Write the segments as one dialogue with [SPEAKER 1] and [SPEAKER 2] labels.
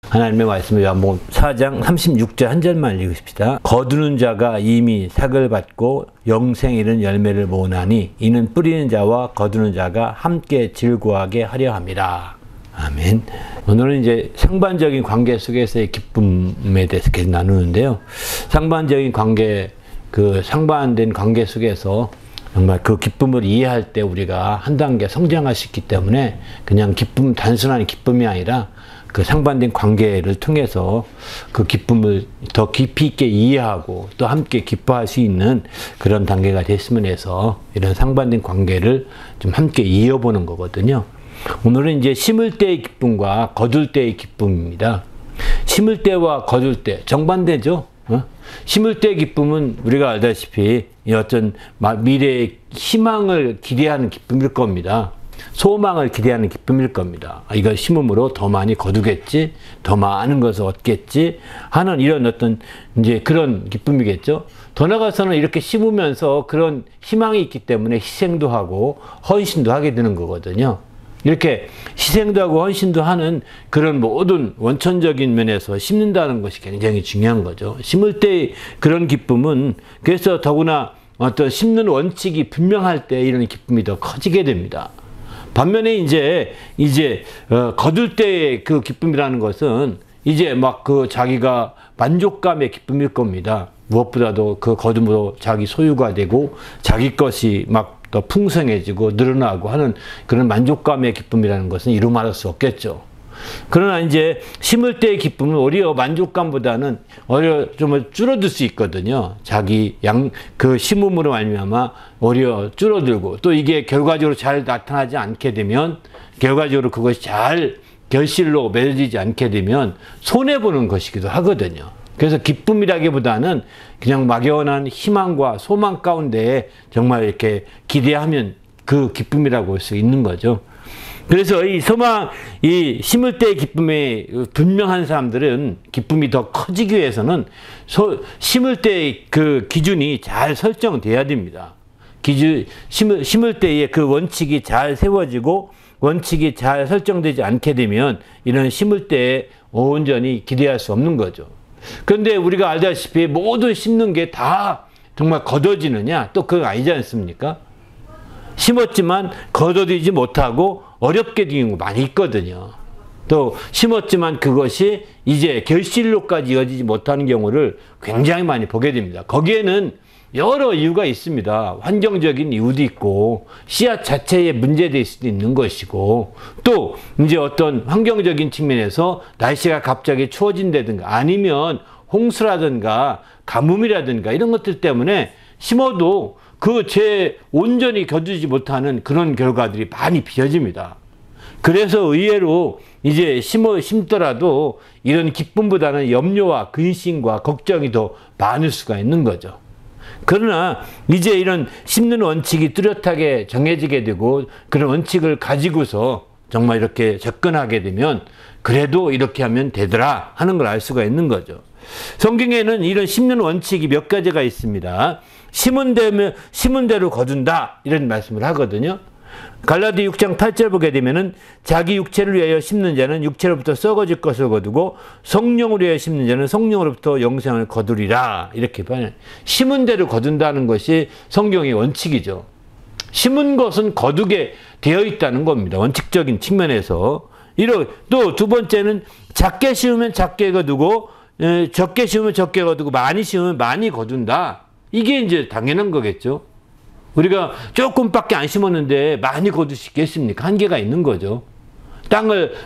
[SPEAKER 1] 하나님의 말씀을 요한복음 4장 36절 한 절만 읽으십시다. 거두는 자가 이미 삭을 받고 영생 이른 열매를 모으나니 이는 뿌리는 자와 거두는 자가 함께 즐거워하게 하려 함이라. 아멘. 오늘은 이제 상반적인 관계 속에서의 기쁨에 대해서 계속 나누는데요. 상반적인 관계, 그 상반된 관계 속에서 정말 그 기쁨을 이해할 때 우리가 한 단계 성장할 수 있기 때문에 그냥 기쁨, 단순한 기쁨이 아니라 그 상반된 관계를 통해서 그 기쁨을 더 깊이 있게 이해하고 또 함께 기뻐할 수 있는 그런 단계가 됐으면 해서 이런 상반된 관계를 좀 함께 이어보는 거거든요. 오늘은 이제 심을 때의 기쁨과 거둘 때의 기쁨입니다. 심을 때와 거둘 때 정반대죠. 심을 때의 기쁨은 우리가 알다시피 어떤 미래의 희망을 기대하는 기쁨일 겁니다. 소망을 기대하는 기쁨일 겁니다. 이걸 심음으로 더 많이 거두겠지, 더 많은 것을 얻겠지 하는 이런 어떤 이제 그런 기쁨이겠죠. 더 나아가서는 이렇게 심으면서 그런 희망이 있기 때문에 희생도 하고 헌신도 하게 되는 거거든요. 이렇게 희생도 하고 헌신도 하는 그런 모든 원천적인 면에서 심는다는 것이 굉장히 중요한 거죠. 심을 때 그런 기쁨은 그래서 더구나 어떤 심는 원칙이 분명할 때 이런 기쁨이 더 커지게 됩니다. 반면에 이제 거둘 때의 그 기쁨이라는 것은 이제 막 그 자기가 만족감의 기쁨일 겁니다. 무엇보다도 그 거둠으로 자기 소유가 되고 자기 것이 막 더 풍성해지고 늘어나고 하는 그런 만족감의 기쁨이라는 것은 이루 말할 수 없겠죠. 그러나 이제 심을 때의 기쁨은 오히려 만족감보다는 오히려 좀 줄어들 수 있거든요. 자기 그 심음으로 말미암아 오히려 줄어들고 또 이게 결과적으로 잘 나타나지 않게 되면 결과적으로 그것이 잘 결실로 맺어지지 않게 되면 손해보는 것이기도 하거든요. 그래서 기쁨이라기보다는 그냥 막연한 희망과 소망 가운데 정말 이렇게 기대하면 그 기쁨이라고 할 수 있는 거죠. 그래서 이 심을 때의 기쁨이 분명한 사람들은 기쁨이 더 커지기 위해서는 심을 때의 그 기준이 잘 설정돼야 됩니다. 심을 때의 그 원칙이 잘 세워지고 원칙이 잘 설정되지 않게 되면 이런 심을 때에 온전히 기대할 수 없는 거죠. 그런데 우리가 알다시피 모든 심는 게 다 정말 거둬지느냐? 또 그거 아니지 않습니까? 심었지만 거둬들이지 못하고 어렵게 되는 거 많이 있거든요. 또 심었지만 그것이 이제 결실로까지 이어지지 못하는 경우를 굉장히 많이 보게 됩니다. 거기에는 여러 이유가 있습니다. 환경적인 이유도 있고 씨앗 자체에 문제될 수도 있는 것이고 또 이제 어떤 환경적인 측면에서 날씨가 갑자기 추워진다든가 아니면 홍수라든가 가뭄이라든가 이런 것들 때문에 심어도 온전히 거두지 못하는 그런 결과들이 많이 빚어집니다. 그래서 의외로 이제 심더라도 이런 기쁨보다는 염려와 근심과 걱정이 더 많을 수가 있는 거죠. 그러나 이제 이런 심는 원칙이 뚜렷하게 정해지게 되고 그런 원칙을 가지고서 정말 이렇게 접근하게 되면 그래도 이렇게 하면 되더라 하는 걸 알 수가 있는 거죠. 성경에는 이런 심는 원칙이 몇 가지가 있습니다. 심은 대로 거둔다 이런 말씀을 하거든요. 갈라디 6장 8절 보게 되면은 자기 육체를 위하여 심는 자는 육체로부터 썩어질 것을 거두고 성령을 위하여 심는 자는 성령으로부터 영생을 거두리라 이렇게 봐요. 심은 대로 거둔다는 것이 성경의 원칙이죠. 심은 것은 거두게 되어 있다는 겁니다. 원칙적인 측면에서. 또 두 번째는 작게 심으면 작게 거두고 적게 심으면 적게 거두고 많이 심으면 많이 거둔다. 이게 이제 당연한 거겠죠. 우리가 조금밖에 안 심었는데 많이 거둘 수 있겠습니까? 한계가 있는 거죠.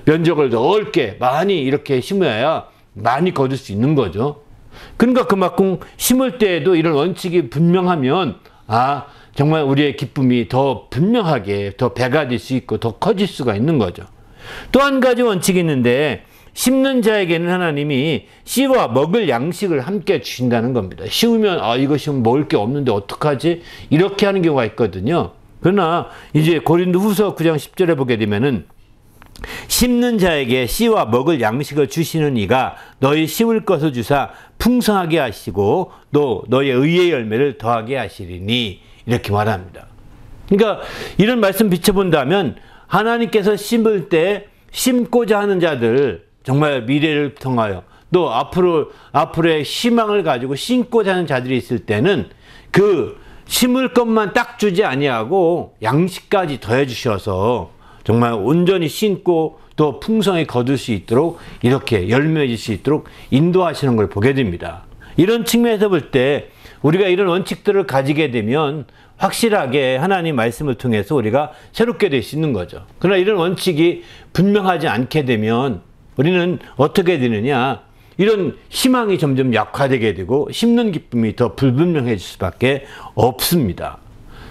[SPEAKER 1] 면적을 넓게 많이 이렇게 심어야 많이 거둘 수 있는 거죠. 그러니까 그만큼 심을 때에도 이런 원칙이 분명하면 정말 우리의 기쁨이 더 분명하게 더 배가 될 수 있고 더 커질 수가 있는 거죠. 또 한 가지 원칙이 있는데 심는 자에게는 하나님이 씨와 먹을 양식을 함께 주신다는 겁니다. 심으면 이거 심으면 먹을 게 없는데 어떡하지? 이렇게 하는 경우가 있거든요. 그러나 이제 고린도후서 9장 10절에 보게 되면은 심는 자에게 씨와 먹을 양식을 주시는 이가 너희 심을 것을 주사 풍성하게 하시고 또 너희의 의의 열매를 더하게 하시리니 이렇게 말합니다. 그러니까 이런 말씀 비춰본다면 하나님께서 심을 때 심고자 하는 자들 정말 미래를 통하여 또 앞으로의 희망을 가지고 심고 사는 자들이 있을 때는 그 심을 것만 딱 주지 아니하고 양식까지 더해 주셔서 정말 온전히 심고 또 풍성히 거둘 수 있도록 이렇게 열매질 수 있도록 인도하시는 걸 보게 됩니다. 이런 측면에서 볼 때 우리가 이런 원칙들을 가지게 되면 확실하게 하나님 말씀을 통해서 우리가 새롭게 될 수 있는 거죠. 그러나 이런 원칙이 분명하지 않게 되면 우리는 어떻게 되느냐, 이런 희망이 점점 약화되게 되고 심는 기쁨이 더 불분명해질 수밖에 없습니다.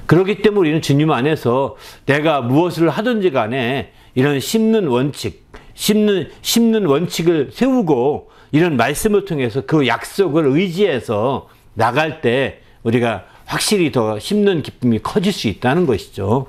[SPEAKER 1] 그렇기 때문에 우리는 주님 안에서 내가 무엇을 하든지 간에 이런 심는 원칙, 심는 원칙을 세우고 이런 말씀을 통해서 그 약속을 의지해서 나갈 때 우리가 확실히 더 심는 기쁨이 커질 수 있다는 것이죠.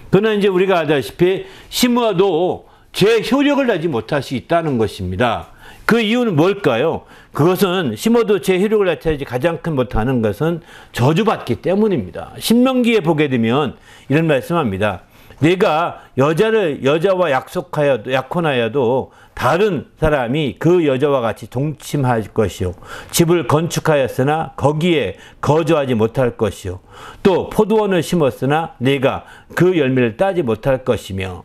[SPEAKER 1] 그러나 이제 우리가 알다시피 심어도 제 효력을 내지 못할 수 있다는 것입니다. 그 이유는 뭘까요? 그것은 심어도 제 효력을 나타내지 가장 큰 못하는 것은 저주받기 때문입니다. 신명기에 보게 되면 이런 말씀합니다. 내가 여자와 약혼하여도 다른 사람이 그 여자와 같이 동침할 것이요, 집을 건축하였으나 거기에 거주하지 못할 것이요, 또 포도원을 심었으나 내가 그 열매를 따지 못할 것이며.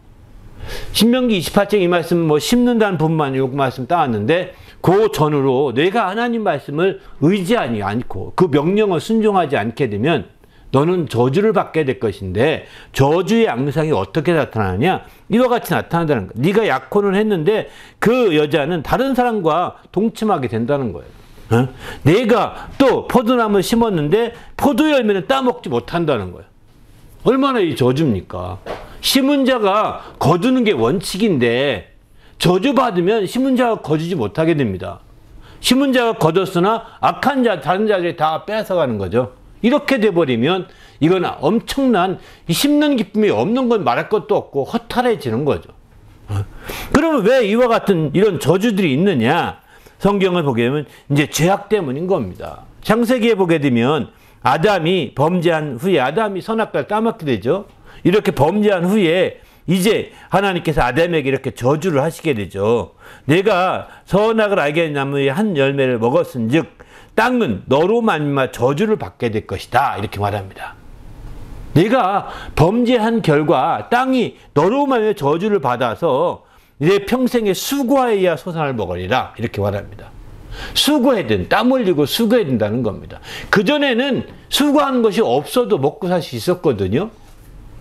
[SPEAKER 1] 신명기 28장 이 말씀 뭐 심는다는 부분만 요 말씀 따왔는데 그 전후로 내가 하나님 말씀을 의지하지 않고 그 명령을 순종하지 않게 되면 너는 저주를 받게 될 것인데, 저주의 양상이 어떻게 나타나냐? 이와 같이 나타난다는 거야. 네가 약혼을 했는데 그 여자는 다른 사람과 동침하게 된다는 거예요. 어? 내가 또 포도나무를 심었는데 포도 열매는 따먹지 못한다는 거예요. 얼마나 이 저주입니까? 심은 자가 거두는 게 원칙인데 저주받으면 심은 자가 거두지 못하게 됩니다. 심은 자가 거뒀으나 악한 자, 다른 자들이 다 뺏어가는 거죠. 이렇게 돼버리면 이건 엄청난 심는 기쁨이 없는 건 말할 것도 없고 허탈해지는 거죠. 그러면 왜 이와 같은 이런 저주들이 있느냐? 성경을 보게 되면 이제 죄악 때문인 겁니다. 창세기에 보게 되면 아담이 범죄한 후에 아담이 선악과를 따먹게 되죠. 이렇게 범죄한 후에 이제 하나님께서 아담에게 이렇게 저주를 하시게 되죠. 내가 선악을 알게 된 나무의 한 열매를 먹었은즉 땅은 너로 말미암아 저주를 받게 될 것이다, 이렇게 말합니다. 내가 범죄한 결과 땅이 너로 말미암아 저주를 받아서 내 평생에 수고하여야 소산을 먹으리라, 이렇게 말합니다. 수고해야 된, 땀 흘리고 수고해야 된다는 겁니다. 그전에는 수고하는 것이 없어도 먹고 살 수 있었거든요.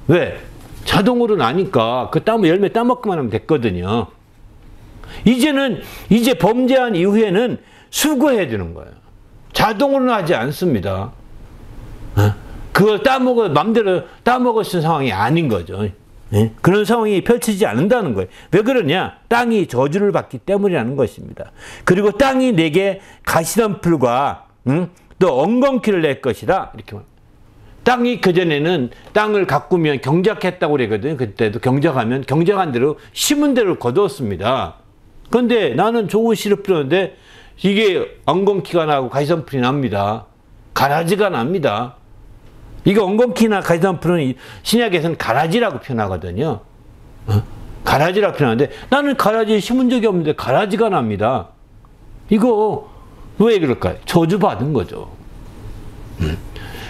[SPEAKER 1] 왜? 자동으로 나니까 그 열매 따먹기만 하면 됐거든요. 이제 범죄한 이후에는 수고해야 되는 거예요. 자동으로는 하지 않습니다. 그걸 맘대로 따먹을 수 있는 상황이 아닌 거죠. 그런 상황이 펼치지 않는다는 거예요. 왜 그러냐? 땅이 저주를 받기 때문이라는 것입니다. 그리고 땅이 내게 가시덤불과 또 엉겅퀴를 낼 것이라, 이렇게 말합니다. 땅이 그전에는 땅을 가꾸면 경작했다고 그러거든요. 그때도 경작한 대로 심은 대로 거두었습니다. 그런데 나는 좋은 씨를 뿌렸는데 이게 엉겅퀴가 나고 가시덤불이 납니다. 가라지가 납니다. 이거 엉겅퀴나 가시덤불은 신약에서는 가라지라고 표현하거든요. 가라지라고 표현하는데 나는 가라지 심은 적이 없는데 가라지가 납니다. 이거 왜 그럴까요? 저주받은 거죠.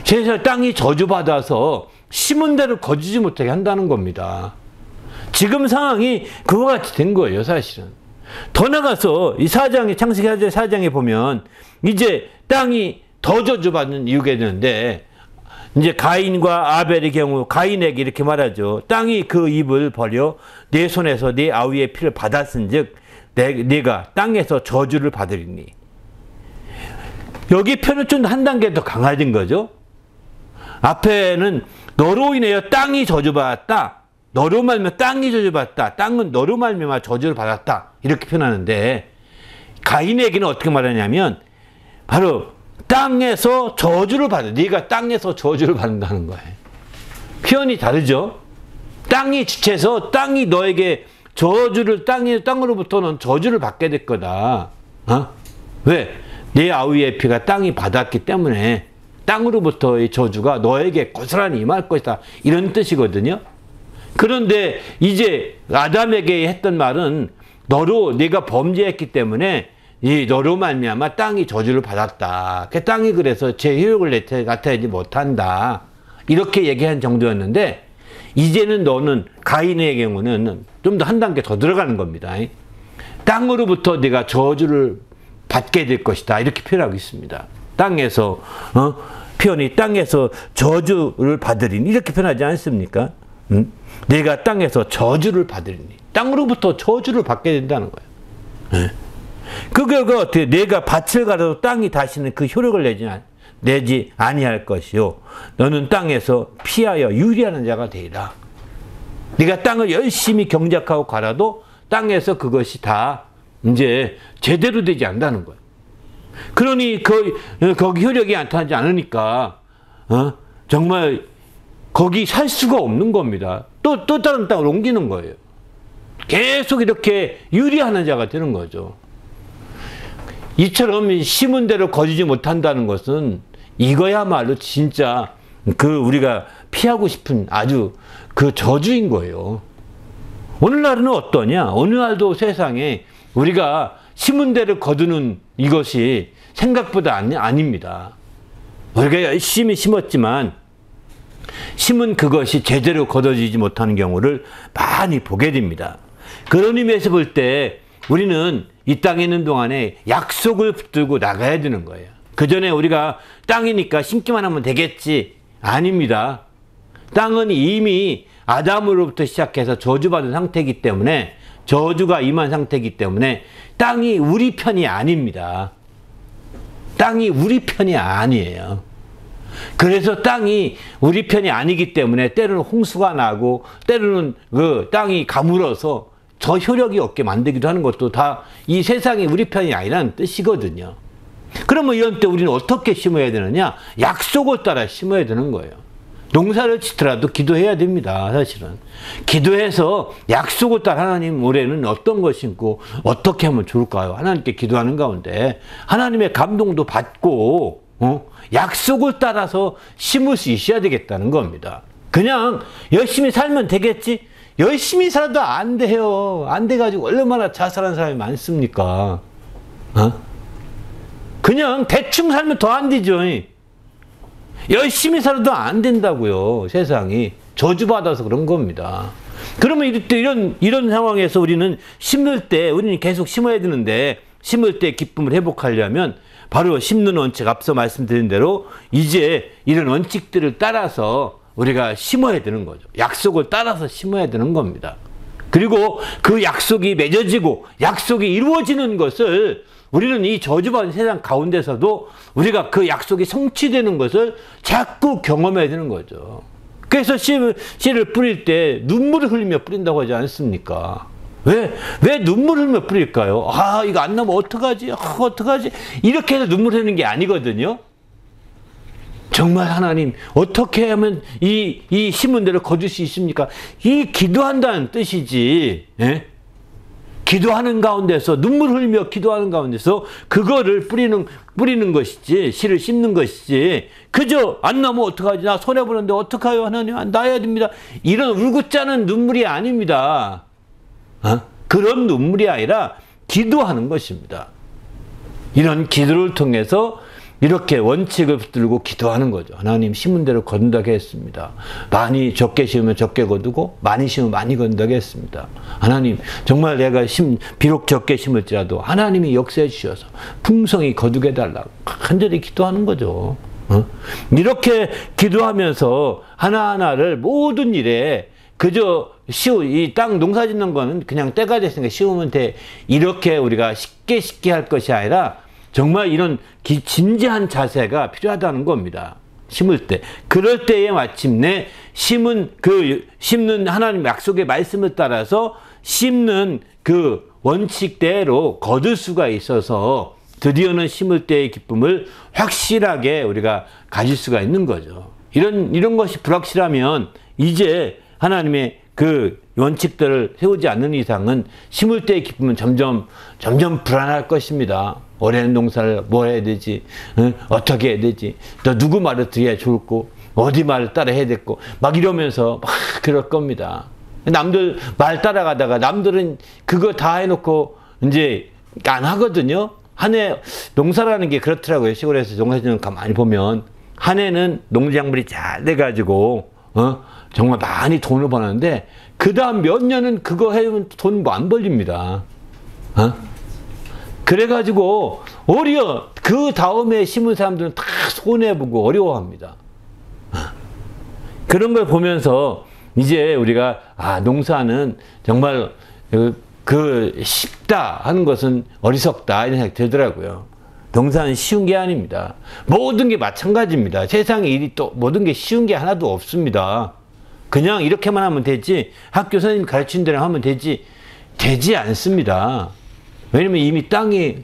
[SPEAKER 1] 그래서 땅이 저주받아서 심은 대로 거두지 못하게 한다는 겁니다. 지금 상황이 그와 같이 된 거예요, 사실은. 더 나가서 이 창세기 4장에 보면 이제 땅이 더 저주받는 이유가 되는데, 이제 가인과 아벨의 경우 가인에게 이렇게 말하죠. 땅이 그 입을 벌여 내 손에서 내 아우의 피를 받았은즉 네가 땅에서 저주를 받으리니. 여기 표현은 좀 한 단계 더 강화된 거죠. 앞에는 너로 인하여 땅이 저주받았다, 너로 말미암아 땅이 저주받았다, 땅은 너로 말미암아 저주를 받았다, 이렇게 표현하는데, 가인에게는 어떻게 말하냐면 바로 땅에서 저주를 받아. 네가 땅에서 저주를 받는다는 거예요. 표현이 다르죠. 땅이 주체서 땅이 너에게 땅으로부터는 저주를 받게 될 거다. 왜? 내 아우의 피가 땅이 받았기 때문에 땅으로부터의 저주가 너에게 고스란히 임할 것이다, 이런 뜻이거든요. 그런데 이제 아담에게 했던 말은 너로 네가 범죄했기 때문에 이 너로 말미암아 땅이 저주를 받았다. 그 땅이 그래서 제 효력을 나타내지 못한다. 이렇게 얘기한 정도였는데 이제는 너는 가인의 경우는 좀 더 한 단계 더 들어가는 겁니다. 땅으로부터 네가 저주를 받게 될 것이다. 이렇게 표현하고 있습니다. 땅에서 표현이 땅에서 저주를 받으리니 이렇게 표현하지 않습니까? 내가 땅에서 저주를 받으리니 땅으로부터 저주를 받게 된다는 거예요. 그게 어떻게 내가 밭을 갈아도 땅이 다시는 그 효력을 내지 아니할 것이요 너는 땅에서 피하여 유리하는 자가 되리라. 네가 땅을 열심히 경작하고 갈아도 땅에서 그것이 다 이제 제대로 되지 않는다는 거예요. 그러니 거기 효력이 나타나지 않으니까 정말 거기 살 수가 없는 겁니다. 또 다른 땅을 옮기는 거예요. 계속 이렇게 유리하는 자가 되는 거죠. 이처럼 심은 대로 거두지 못한다는 것은 이거야말로 진짜 우리가 피하고 싶은 아주 그 저주인 거예요. 오늘날은 어떠냐? 오늘날도 세상에 우리가 심은 대로 거두는 이것이 생각보다 아닙니다. 우리가 열심히 심었지만 심은 그것이 제대로 거둬지지 못하는 경우를 많이 보게 됩니다. 그런 의미에서 볼 때 우리는 이 땅에 있는 동안에 약속을 붙들고 나가야 되는 거예요. 그 전에 우리가 땅이니까 심기만 하면 되겠지. 아닙니다. 땅은 이미 아담으로부터 시작해서 저주받은 상태이기 때문에 저주가 임한 상태이기 때문에 땅이 우리 편이 아닙니다. 땅이 우리 편이 아니에요. 그래서 땅이 우리 편이 아니기 때문에 때로는 홍수가 나고 때로는 그 땅이 가물어서 저 효력이 없게 만들기도 하는 것도 다 이 세상이 우리 편이 아니라는 뜻이거든요. 그러면 이런 때 우리는 어떻게 심어야 되느냐? 약속을 따라 심어야 되는 거예요. 농사를 짓더라도 기도해야 됩니다. 사실은. 기도해서 약속을 따라 하나님 올해는 어떤 걸 심고 어떻게 하면 좋을까요? 하나님께 기도하는 가운데 하나님의 감동도 받고 약속을 따라서 심을 수 있어야 되겠다는 겁니다. 그냥 열심히 살면 되겠지? 열심히 살아도 안 돼요. 안 돼가지고 얼마나 자살한 사람이 많습니까? 그냥 대충 살면 더 안 되죠. 열심히 살아도 안 된다고요. 세상이 저주받아서 그런 겁니다. 그러면 이런 상황에서 우리는 심을 때 우리는 계속 심어야 되는데 심을 때 기쁨을 회복하려면 바로 심는 원칙, 앞서 말씀드린 대로 이제 이런 원칙들을 따라서 우리가 심어야 되는 거죠. 약속을 따라서 심어야 되는 겁니다. 그리고 그 약속이 맺어지고 약속이 이루어지는 것을 우리는 이 저주받은 세상 가운데서도 우리가 그 약속이 성취되는 것을 자꾸 경험해야 되는 거죠. 그래서 씨를 뿌릴 때 눈물을 흘리며 뿌린다고 하지 않습니까? 왜 눈물을 흘리며 뿌릴까요? 이거 안 나면 어떡하지? 어떡하지? 이렇게 해서 눈물 흘리는 게 아니거든요. 정말 하나님 어떻게 하면 이 심은 대로 거둘 수 있습니까? 이 기도한다는 뜻이지. 예? 기도하는 가운데서 눈물 흘리며 기도하는 가운데서 그거를 뿌리는 것이지 씨를 심는 것이지 그저 안 나면 어떡하지? 나 손해보는데 어떡해요? 하나님 나야 됩니다. 이런 울고 짜는 눈물이 아닙니다. 그런 눈물이 아니라 기도하는 것입니다. 이런 기도를 통해서 이렇게 원칙을 붙들고 기도하는 거죠. 하나님 심은 대로 거둔다게 했습니다. 많이 적게 심으면 적게 거두고 많이 심으면 많이 거둔다게 했습니다. 하나님 정말 내가 비록 적게 심을지라도 하나님이 역사해 주셔서 풍성히 거두게 해달라고 간절히 기도하는 거죠. 이렇게 기도하면서 하나하나를 모든 일에 그저 이 땅 농사 짓는 거는 그냥 때가 됐으니까 심으면 돼. 이렇게 우리가 쉽게 할 것이 아니라 정말 이런 진지한 자세가 필요하다는 겁니다. 심을 때. 그럴 때에 마침내 심는 하나님 약속의 말씀을 따라서 심는 그 원칙대로 거둘 수가 있어서 드디어는 심을 때의 기쁨을 확실하게 우리가 가질 수가 있는 거죠. 이런 것이 불확실하면 이제 하나님의 그 원칙들을 세우지 않는 이상은 심을 때의 기쁨은 점점 불안할 것입니다. 올해는 농사를 뭐 해야 되지? 어떻게 해야 되지? 또 누구 말을 들어야 좋을고 어디 말을 따라 해야 됐고 막 이러면서 막 그럴 겁니다. 남들 말 따라가다가 남들은 그거 다 해놓고 이제 안 하거든요. 한 해 농사라는 게 그렇더라고요. 시골에서 농사짓는 거 많이 보면 한 해는 농작물이 잘 돼가지고 정말 많이 돈을 버는데 그 다음 몇 년은 그거 해면 돈 뭐 안 벌립니다. 그래가지고 그 다음에 심은 사람들은 다 손해보고 어려워합니다. 그런 걸 보면서 이제 우리가 농사는 정말 쉽다 하는 것은 어리석다 이런 생각이 들더라고요. 농사는 쉬운 게 아닙니다. 모든 게 마찬가지입니다. 세상에 일이 또 모든 게 쉬운 게 하나도 없습니다. 그냥 이렇게만 하면 되지, 학교 선생님이 가르치는 대로 하면 되지 않습니다. 왜냐면 이미 땅이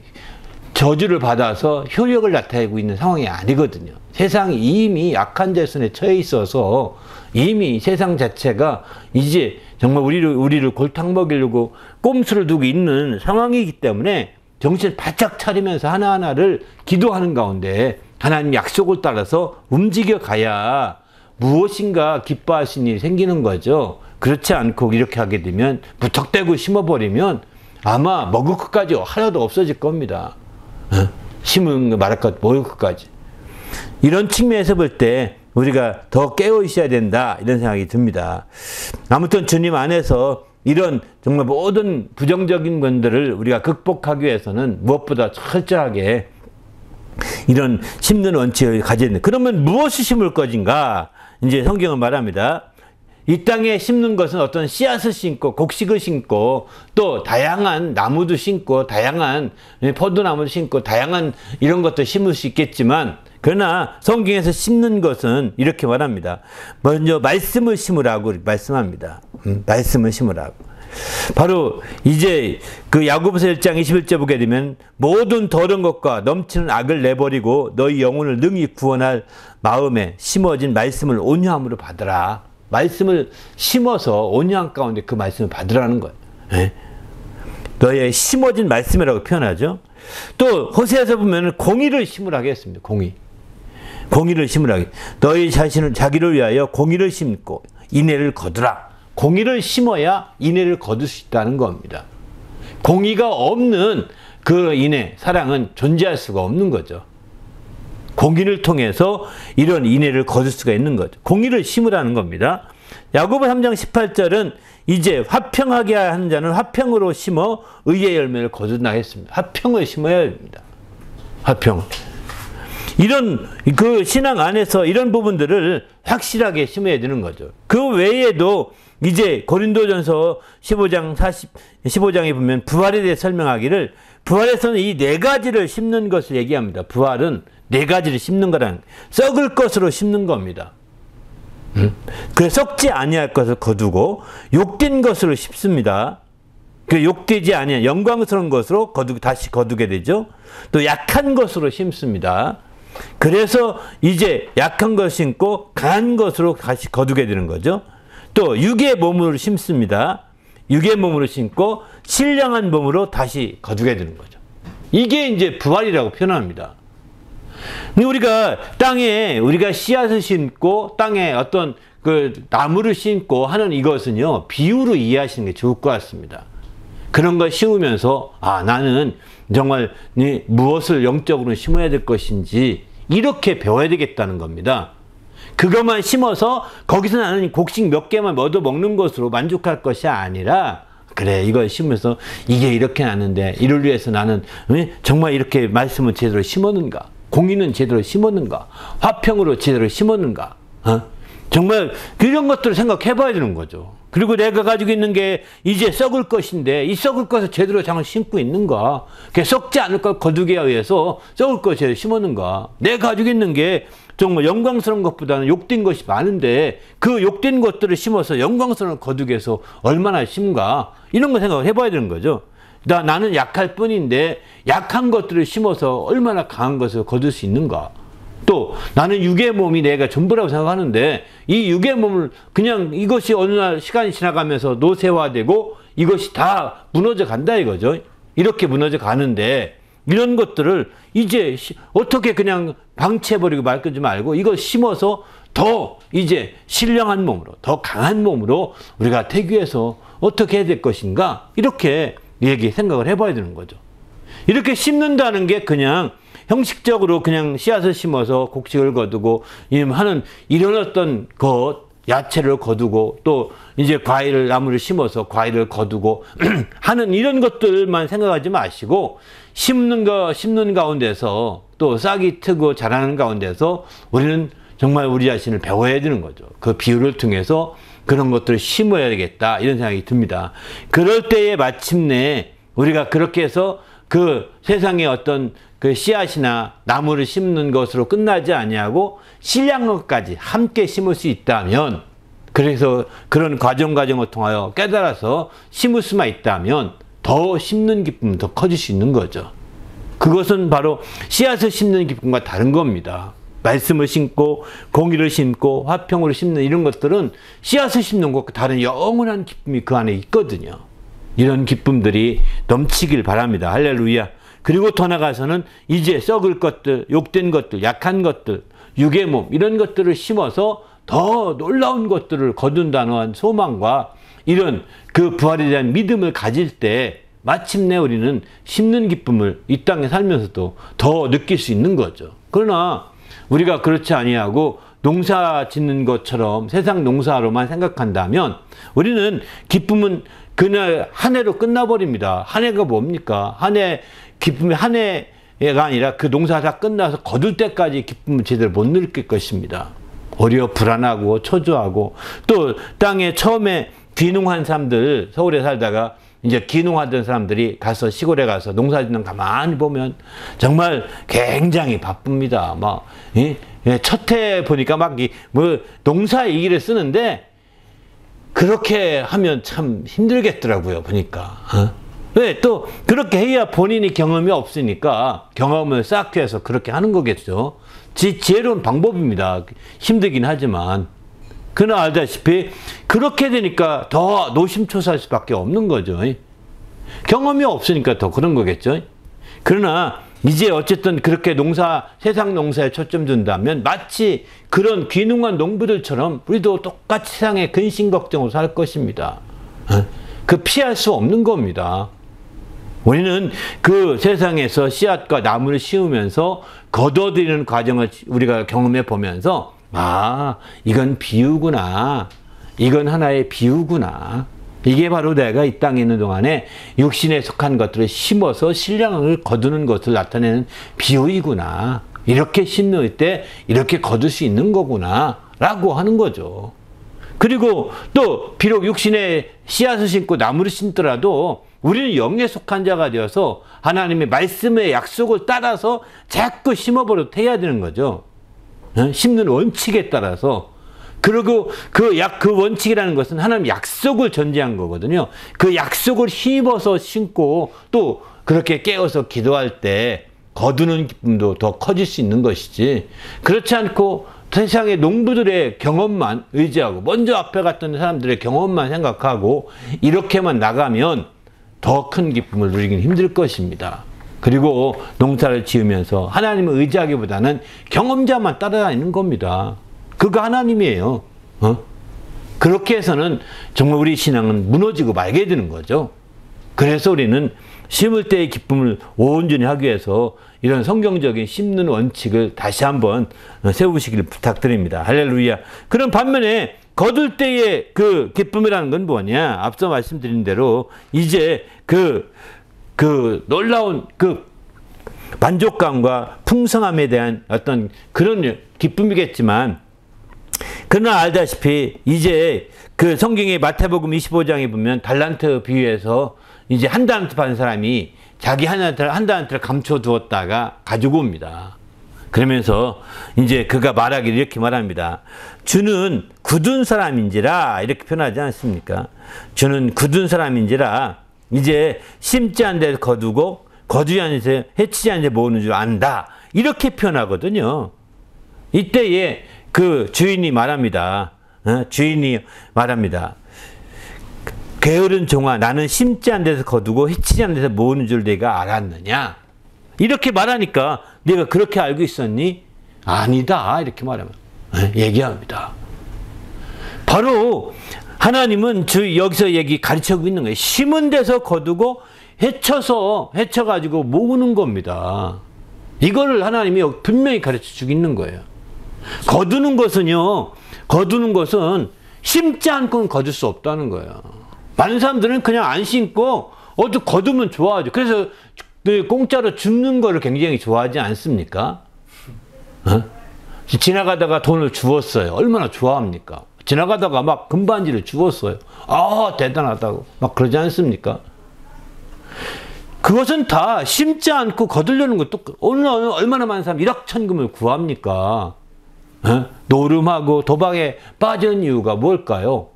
[SPEAKER 1] 저주를 받아서 효력을 나타내고 있는 상황이 아니거든요. 세상이 이미 악한 자손에 처해 있어서 이미 세상 자체가 이제 정말 우리를 골탕 먹이려고 꼼수를 두고 있는 상황이기 때문에 정신을 바짝 차리면서 하나하나를 기도하는 가운데 하나님 약속을 따라서 움직여 가야 무엇인가 기뻐하신 일이 생기는 거죠. 그렇지 않고 이렇게 하게 되면 무턱대고 심어버리면 아마 먹을 것까지 하나도 없어질 겁니다. 심은 거 말할 것 먹을 것까지. 이런 측면에서 볼 때 우리가 더 깨어 있어야 된다 이런 생각이 듭니다. 아무튼 주님 안에서 이런 정말 모든 부정적인 것들을 우리가 극복하기 위해서는 무엇보다 철저하게 이런 심는 원칙을 가져야 된다. 그러면 무엇을 심을 것인가? 이제 성경은 말합니다. 이 땅에 심는 것은 어떤 씨앗을 심고 곡식을 심고 또 다양한 나무도 심고 다양한 포도나무도 심고 다양한 이런 것도 심을 수 있겠지만 그러나 성경에서 심는 것은 이렇게 말합니다. 먼저 말씀을 심으라고 말씀합니다. 말씀을 심으라고. 바로 이제 그 야고보서 1장 21절 보게 되면 모든 더러운 것과 넘치는 악을 내버리고 너희 영혼을 능히 구원할 마음에 심어진 말씀을 온유함으로 받으라. 말씀을 심어서 온유함 가운데 그 말씀을 받으라는 거예요. 너의 심어진 말씀이라고 표현하죠. 또 호세아서 보면 공의를 심으라고 했습니다. 공의를 심으라고. 너희 자신을 자기를 위하여 공의를 심고 인애를 거두라. 공의를 심어야 인애를 거둘 수 있다는 겁니다. 공의가 없는 그 인애, 사랑은 존재할 수가 없는 거죠. 공의를 통해서 이런 인애를 거둘 수가 있는 거죠. 공의를 심으라는 겁니다. 야고보 3장 18절은 이제 화평하게 하는 자는 화평으로 심어 의의 열매를 거둔다 했습니다. 화평을 심어야 됩니다. 화평. 이런 그 신앙 안에서 이런 부분들을 확실하게 심어야 되는 거죠. 그 외에도 이제 고린도전서 15장에 보면 부활에 대해 설명하기를 부활에서는 이 네 가지를 심는 것을 얘기합니다. 부활은 네 가지를 심는 거란 썩을 것으로 심는 겁니다. 그래서 썩지 아니할 것을 거두고 욕된 것으로 심습니다. 그 욕되지 아니한 영광스러운 것으로 다시 거두게 되죠. 또 약한 것으로 심습니다. 그래서 이제 약한 것을 심고 강한 것으로 다시 거두게 되는 거죠. 또 육의 몸으로 심습니다. 육의 몸으로 심고 신령한 몸으로 다시 거두게 되는 거죠. 이게 이제 부활이라고 표현합니다. 우리가 땅에 우리가 씨앗을 심고 땅에 어떤 그 나무를 심고 하는 이것은요 비유로 이해하시는 게 좋을 것 같습니다. 그런 걸 심으면서 나는 정말 무엇을 영적으로 심어야 될 것인지 이렇게 배워야 되겠다는 겁니다. 그것만 심어서 거기서 나는 곡식 몇 개만 얻어 먹는 것으로 만족할 것이 아니라 그래 이걸 심으면서 이게 이렇게 나는데 이를 위해서 나는 정말 이렇게 말씀을 제대로 심었는가, 공의는 제대로 심었는가, 화평으로 제대로 심었는가, 정말 이런 것들을 생각해 봐야 되는 거죠. 그리고 내가 가지고 있는 게 이제 썩을 것인데 이 썩을 것을 제대로 잘 심고 있는가, 썩지 않을 것 거두기 위해서 썩을 것을 제대로 심었는가, 내가 가지고 있는 게 정말 영광스러운 것보다는 욕된 것이 많은데 그 욕된 것들을 심어서 영광스러운 거두기 위해서 얼마나 심은가, 이런 거 생각을 해봐야 되는 거죠. 나는 약할 뿐인데 약한 것들을 심어서 얼마나 강한 것을 거둘 수 있는가. 또 나는 육의 몸이 내가 전부라고 생각하는데 이 육의 몸을 그냥 이것이 어느 날 시간이 지나가면서 노쇠화되고 이것이 다 무너져 간다 이거죠. 이렇게 무너져 가는데 이런 것들을 이제 어떻게 그냥 방치해버리고 말지 말고 이거 심어서 더 이제 신령한 몸으로, 더 강한 몸으로 우리가 태교해서 어떻게 해야 될 것인가, 이렇게 생각을 해봐야 되는 거죠. 이렇게 심는다는 게 그냥 형식적으로 그냥 씨앗을 심어서 곡식을 거두고 하는 이런 어떤 야채를 거두고 또 이제 나무를 심어서 과일을 거두고 하는 이런 것들만 생각하지 마시고, 심는 가운데서 또 싹이 트고 자라는 가운데서 우리는 정말 우리 자신을 배워야 되는 거죠. 그 비유를 통해서 그런 것들을 심어야 되겠다, 이런 생각이 듭니다. 그럴 때에 마침내 우리가 그렇게 해서 그 세상의 어떤 그 씨앗이나 나무를 심는 것으로 끝나지 아니하고 신령까지 함께 심을 수 있다면, 그래서 그런 과정을 통하여 깨달아서 심을 수만 있다면 더 심는 기쁨은 더 커질 수 있는 거죠. 그것은 바로 씨앗을 심는 기쁨과 다른 겁니다. 말씀을 심고 공의를 심고 화평으로 심는 이런 것들은 씨앗을 심는 것과 다른 영원한 기쁨이 그 안에 있거든요. 이런 기쁨들이 넘치길 바랍니다. 할렐루야. 그리고 더 나가서는 이제 썩을 것들, 욕된 것들, 약한 것들, 육의 몸, 이런 것들을 심어서 더 놀라운 것들을 거둔다는 소망과 이런 그 부활에 대한 믿음을 가질 때 마침내 우리는 심는 기쁨을 이 땅에 살면서도 더 느낄 수 있는 거죠. 그러나 우리가 그렇지 아니하고 농사 짓는 것처럼 세상 농사로만 생각한다면 우리는 기쁨은 그날 한 해로 끝나버립니다. 한 해가 뭡니까? 기쁨이 한 해가 아니라 그 농사 다 끝나서 거둘 때까지 기쁨을 제대로 못 느낄 것입니다. 오히려 불안하고 초조하고, 또 땅에 처음에 귀농한 사람들, 서울에 살다가 이제 귀농하던 사람들이 가서 시골에 가서 농사 짓는 가만히 보면 정말 굉장히 바쁩니다. 첫 해 보니까 농사 얘기를 쓰는데 그렇게 하면 참 힘들겠더라고요, 보니까. 왜? 또 그렇게 해야 본인이 경험이 없으니까 경험을 쌓기 위해서 그렇게 하는 거겠죠. 지혜로운 방법입니다. 힘들긴 하지만. 그러나 알다시피 그렇게 되니까 더 노심초사할 수밖에 없는 거죠. 경험이 없으니까 더 그런 거겠죠. 그러나 이제 어쨌든 그렇게 세상 농사에 초점 둔다면 마치 그런 귀농한 농부들처럼 우리도 똑같이 세상에 근심 걱정으로 살 것입니다. 그 피할 수 없는 겁니다. 우리는 그 세상에서 씨앗과 나무를 심으면서 거둬들이는 과정을 우리가 경험해 보면서, 이건 비유구나. 이건 하나의 비유구나. 이게 바로 내가 이 땅에 있는 동안에 육신에 속한 것들을 심어서 신령을 거두는 것을 나타내는 비유이구나. 이렇게 심을 때 이렇게 거둘 수 있는 거구나. 라고 하는 거죠. 그리고 또 비록 육신에 씨앗을 심고 나무를 심더라도 우리는 영에 속한 자가 되어서 하나님의 말씀의 약속을 따라서 자꾸 심어버려도 해야 되는 거죠. 심는 원칙에 따라서. 그리고 그 원칙이라는 것은 하나님 약속을 전제한 거거든요. 그 약속을 힘입어서 심고 또 그렇게 깨어서 기도할 때 거두는 기쁨도 더 커질 수 있는 것이지, 그렇지 않고 세상의 농부들의 경험만 의지하고 먼저 앞에 갔던 사람들의 경험만 생각하고 이렇게만 나가면 더 큰 기쁨을 누리기는 힘들 것입니다. 그리고 농사를 지으면서 하나님을 의지하기보다는 경험자만 따라다니는 겁니다. 그거 하나님이에요. 그렇게 해서는 정말 우리 신앙은 무너지고 말게 되는 거죠. 그래서 우리는 심을 때의 기쁨을 온전히 하기 위해서 이런 성경적인 심는 원칙을 다시 한번 세우시기를 부탁드립니다. 할렐루야. 그럼 반면에 거둘 때의 그 기쁨이라는 건 뭐냐? 앞서 말씀드린 대로 이제 그 놀라운 그 만족감과 풍성함에 대한 어떤 그런 기쁨이겠지만, 그러나 알다시피 이제 그 성경의 마태복음 25장에 보면 달란트 비유에서 이제 한 달란트 받은 사람이 자기 한 달란트를 감춰두었다가 가지고 옵니다. 그러면서 이제 그가 말하기를 이렇게 말합니다. 주는 굳은 사람인지라, 이렇게 표현하지 않습니까? 주는 굳은 사람인지라 이제 심지 않은 데서 거두고 거두지 않은 데서 해치지 않은 데 모으는 줄 안다. 이렇게 표현하거든요. 이때에 그 주인이 말합니다. 주인이 말합니다. 게으른 종아, 나는 심지 않은 데서 거두고 해치지 않은 데서 모으는 줄 내가 알았느냐? 이렇게 말하니까 내가 그렇게 알고 있었니? 아니다. 이렇게 말하면. 얘기합니다. 바로 하나님은 여기서 가르쳐주고 있는 거예요. 심은 데서 거두고 헤쳐가지고 모으는 겁니다. 이거를 하나님이 분명히 가르쳐주고 있는 거예요. 거두는 것은 심지 않고는 거둘 수 없다는 거예요. 많은 사람들은 그냥 안 심고 거두면 좋아하죠. 그래서 공짜로 줍는 거를 굉장히 좋아하지 않습니까? 지나가다가 돈을 주었어요. 얼마나 좋아합니까? 지나가다가 막 금반지를 주었어요. 대단하다고 막 그러지 않습니까? 그것은 다 심지 않고 거두려는 것도 얼마나 많은 사람이 일확천금을 구합니까? 노름하고 도박에 빠진 이유가 뭘까요?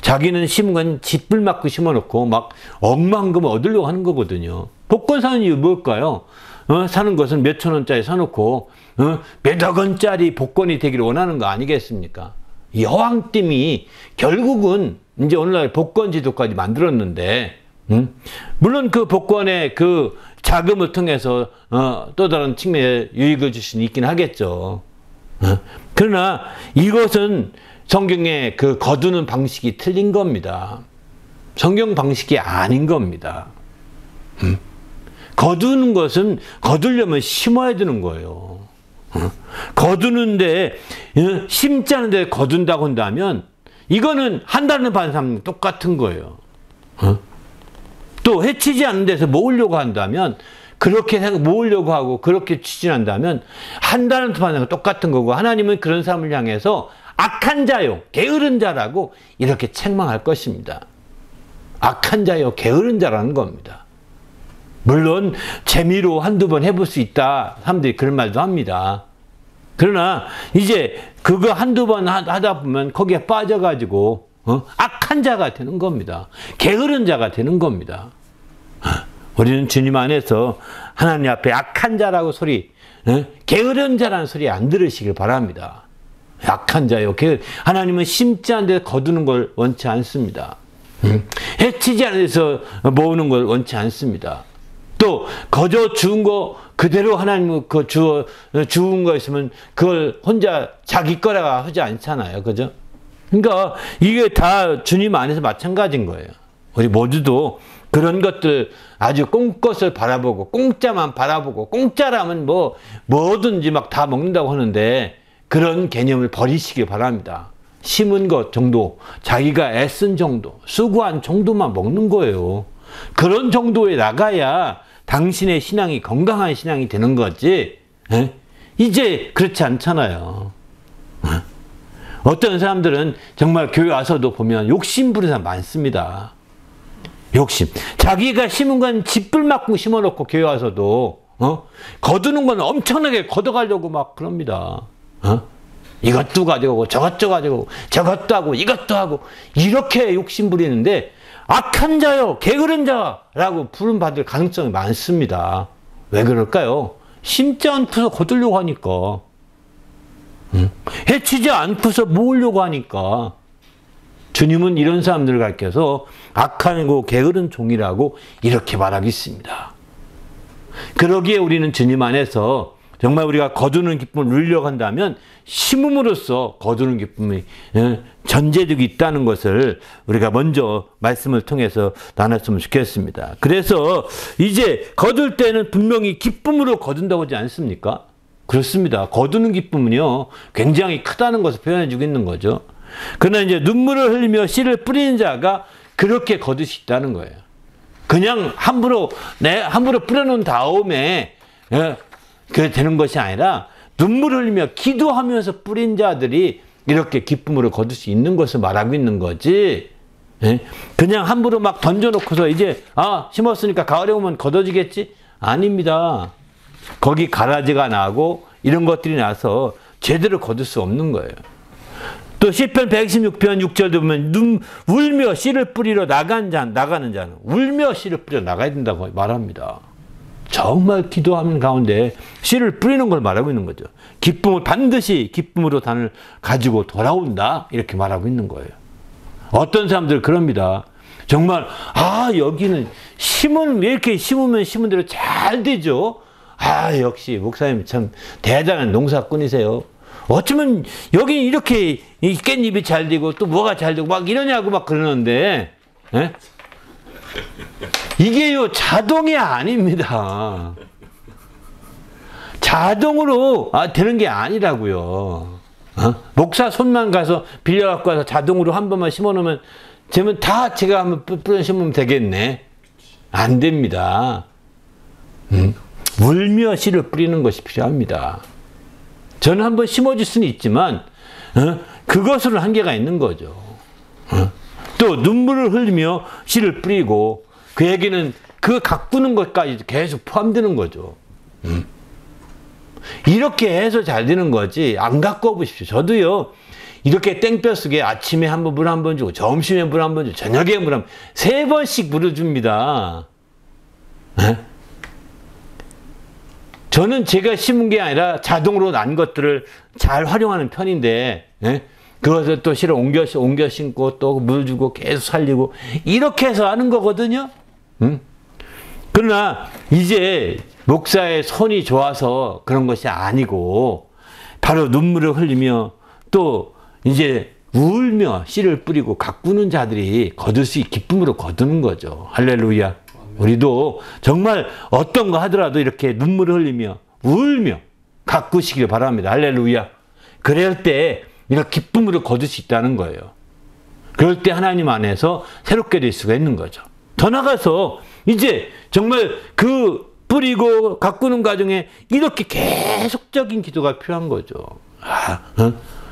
[SPEAKER 1] 자기는 심은 건 짓불 맞고 심어놓고 막 억만금을 얻으려고 하는 거거든요. 복권 사는 이유 뭘까요? 사는 것은 몇천 원짜리 사놓고 몇억 원짜리 복권이 되기를 원하는 거 아니겠습니까? 이 여왕님이 결국은 이제 오늘날 복권 지도까지 만들었는데, 물론 그 복권의 그 자금을 통해서 또 다른 측면에 유익을 줄 수는 있긴 하겠죠. 그러나 이것은 성경의 그 거두는 방식이 틀린 겁니다. 성경 방식이 아닌 겁니다. 거두는 것은 거두려면 심어야 되는 거예요. 거두는데 심지 않은데 거둔다고 한다면 이거는 한 달을 받는 사람은 똑같은 거예요. 또 해치지 않는 데서 모으려고 한다면 그렇게 모으려고 하고 그렇게 추진한다면 한 달을 받는 거 똑같은 거고, 하나님은 그런 사람을 향해서 악한 자요 게으른 자라고 이렇게 책망할 것입니다. 악한 자요 게으른 자라는 겁니다. 물론 재미로 한두 번 해볼 수 있다, 사람들이 그런 말도 합니다. 그러나 이제 그거 한두 번 하다 보면 거기에 빠져가지고 악한 자가 되는 겁니다. 게으른 자가 되는 겁니다. 우리는 주님 안에서 하나님 앞에 악한 자라고 게으른 자라는 소리 안 들으시길 바랍니다. 악한 자요. 하나님은 심지 않은 데 거두는 걸 원치 않습니다. 해치지 않은 데서 모으는 걸 원치 않습니다. 또 거저 주운 거 그대로 하나님 주운 거 있으면 그걸 혼자 자기 거라고 하지 않잖아요. 그죠? 그러니까 이게 다 주님 안에서 마찬가지인 거예요. 우리 모두도 그런 것들 아주 꽁것을 바라보고 공짜만 바라보고, 공짜라면 뭐든지 막 다 먹는다고 하는데 그런 개념을 버리시기 바랍니다. 심은 것 정도, 자기가 애쓴 정도, 수고한 정도만 먹는 거예요. 그런 정도에 나가야 당신의 신앙이 건강한 신앙이 되는 거지. 이제 그렇지 않잖아요. 어떤 사람들은 정말 교회 와서도 보면 욕심 부리는 사람 많습니다. 욕심. 자기가 심은 건 짓불 맞고 심어놓고 교회 와서도 거두는 건 엄청나게 걷어가려고 막 그럽니다. 이것도 가져가고 저것도 가져가고 저것도 하고 이것도 하고 이렇게 욕심 부리는데 악한 자요 게으른 자라고 부름받을 가능성이 많습니다. 왜 그럴까요? 심지 않고서 거두려고 하니까, 해치지 않고서 모으려고 하니까. 주님은 이런 사람들을 가르쳐서 악하고 게으른 종이라고 이렇게 말하겠습니다. 그러기에 우리는 주님 안에서 정말 우리가 거두는 기쁨을 누리려고 한다면 심음으로써 거두는 기쁨이 전제되고 있다는 것을 우리가 먼저 말씀을 통해서 나눴으면 좋겠습니다. 그래서 이제 거둘 때는 분명히 기쁨으로 거둔다고 하지 않습니까? 그렇습니다. 거두는 기쁨은요 굉장히 크다는 것을 표현해 주고 있는 거죠. 그러나 이제 눈물을 흘리며 씨를 뿌리는 자가 그렇게 거둘 수 있다는 거예요. 그냥 함부로 뿌려놓은 다음에 그게 되는 것이 아니라 눈물을 흘리며 기도하면서 뿌린 자들이 이렇게 기쁨으로 거둘 수 있는 것을 말하고 있는 거지. 그냥 함부로 막 던져놓고서 이제 심었으니까 가을에 오면 거둬지겠지? 아닙니다. 거기 가라지가 나고 이런 것들이 나서 제대로 거둘 수 없는 거예요. 또 시편 116편 6절도 보면 울며 씨를 뿌리러 나가는 자는 울며 씨를 뿌리러 나가야 된다고 말합니다. 정말 기도하는 가운데 씨를 뿌리는 걸 말하고 있는 거죠. 기쁨을 반드시 기쁨으로 단을 가지고 돌아온다 이렇게 말하고 있는 거예요. 어떤 사람들 그럽니다. 정말 여기는 왜 이렇게 심으면 심은 대로 잘 되죠. 역시 목사님 참 대단한 농사꾼이세요. 어쩌면 여기 이렇게 이 깻잎이 잘 되고 또 뭐가 잘 되고 막 이러냐고 막 그러는데, 예? 이게요 자동이 아닙니다. 자동으로 되는 게 아니라고요. 목사 손만 가서 빌려갖고 와서 자동으로 한 번만 심어놓으면 되면 다 제가 한번 뿌려 심으면 되겠네. 안 됩니다. 울며 씨를 뿌리는 것이 필요합니다. 저는 한번 심어줄 수는 있지만 그것으로는 한계가 있는 거죠. 또 눈물을 흘리며 씨를 뿌리고 그 얘기는 그 가꾸는 것까지 계속 포함되는 거죠. 이렇게 해서 잘 되는 거지 안 가꾸어 보십시오. 저도요 이렇게 땡볕 속에 아침에 한번 물 한 번 주고 점심에 물 한 번 주고 저녁에 물 한 번 3번씩 물을 줍니다. 저는 제가 심은 게 아니라 자동으로 난 것들을 잘 활용하는 편인데, 그것을 또 실어 옮겨 심고 또 물 주고 계속 살리고 이렇게 해서 하는 거거든요. 그러나 이제 목사의 손이 좋아서 그런 것이 아니고 바로 눈물을 흘리며 또 이제 울며 씨를 뿌리고 가꾸는 자들이 거둘 수 기쁨으로 거두는 거죠. 할렐루야. 우리도 정말 어떤 거 하더라도 이렇게 눈물을 흘리며 울며 가꾸시길 바랍니다. 할렐루야. 그럴 때 이런 기쁨으로 거둘 수 있다는 거예요. 그럴 때 하나님 안에서 새롭게 될 수가 있는 거죠. 더 나가서 이제 정말 그 뿌리고 가꾸는 과정에 이렇게 계속적인 기도가 필요한 거죠.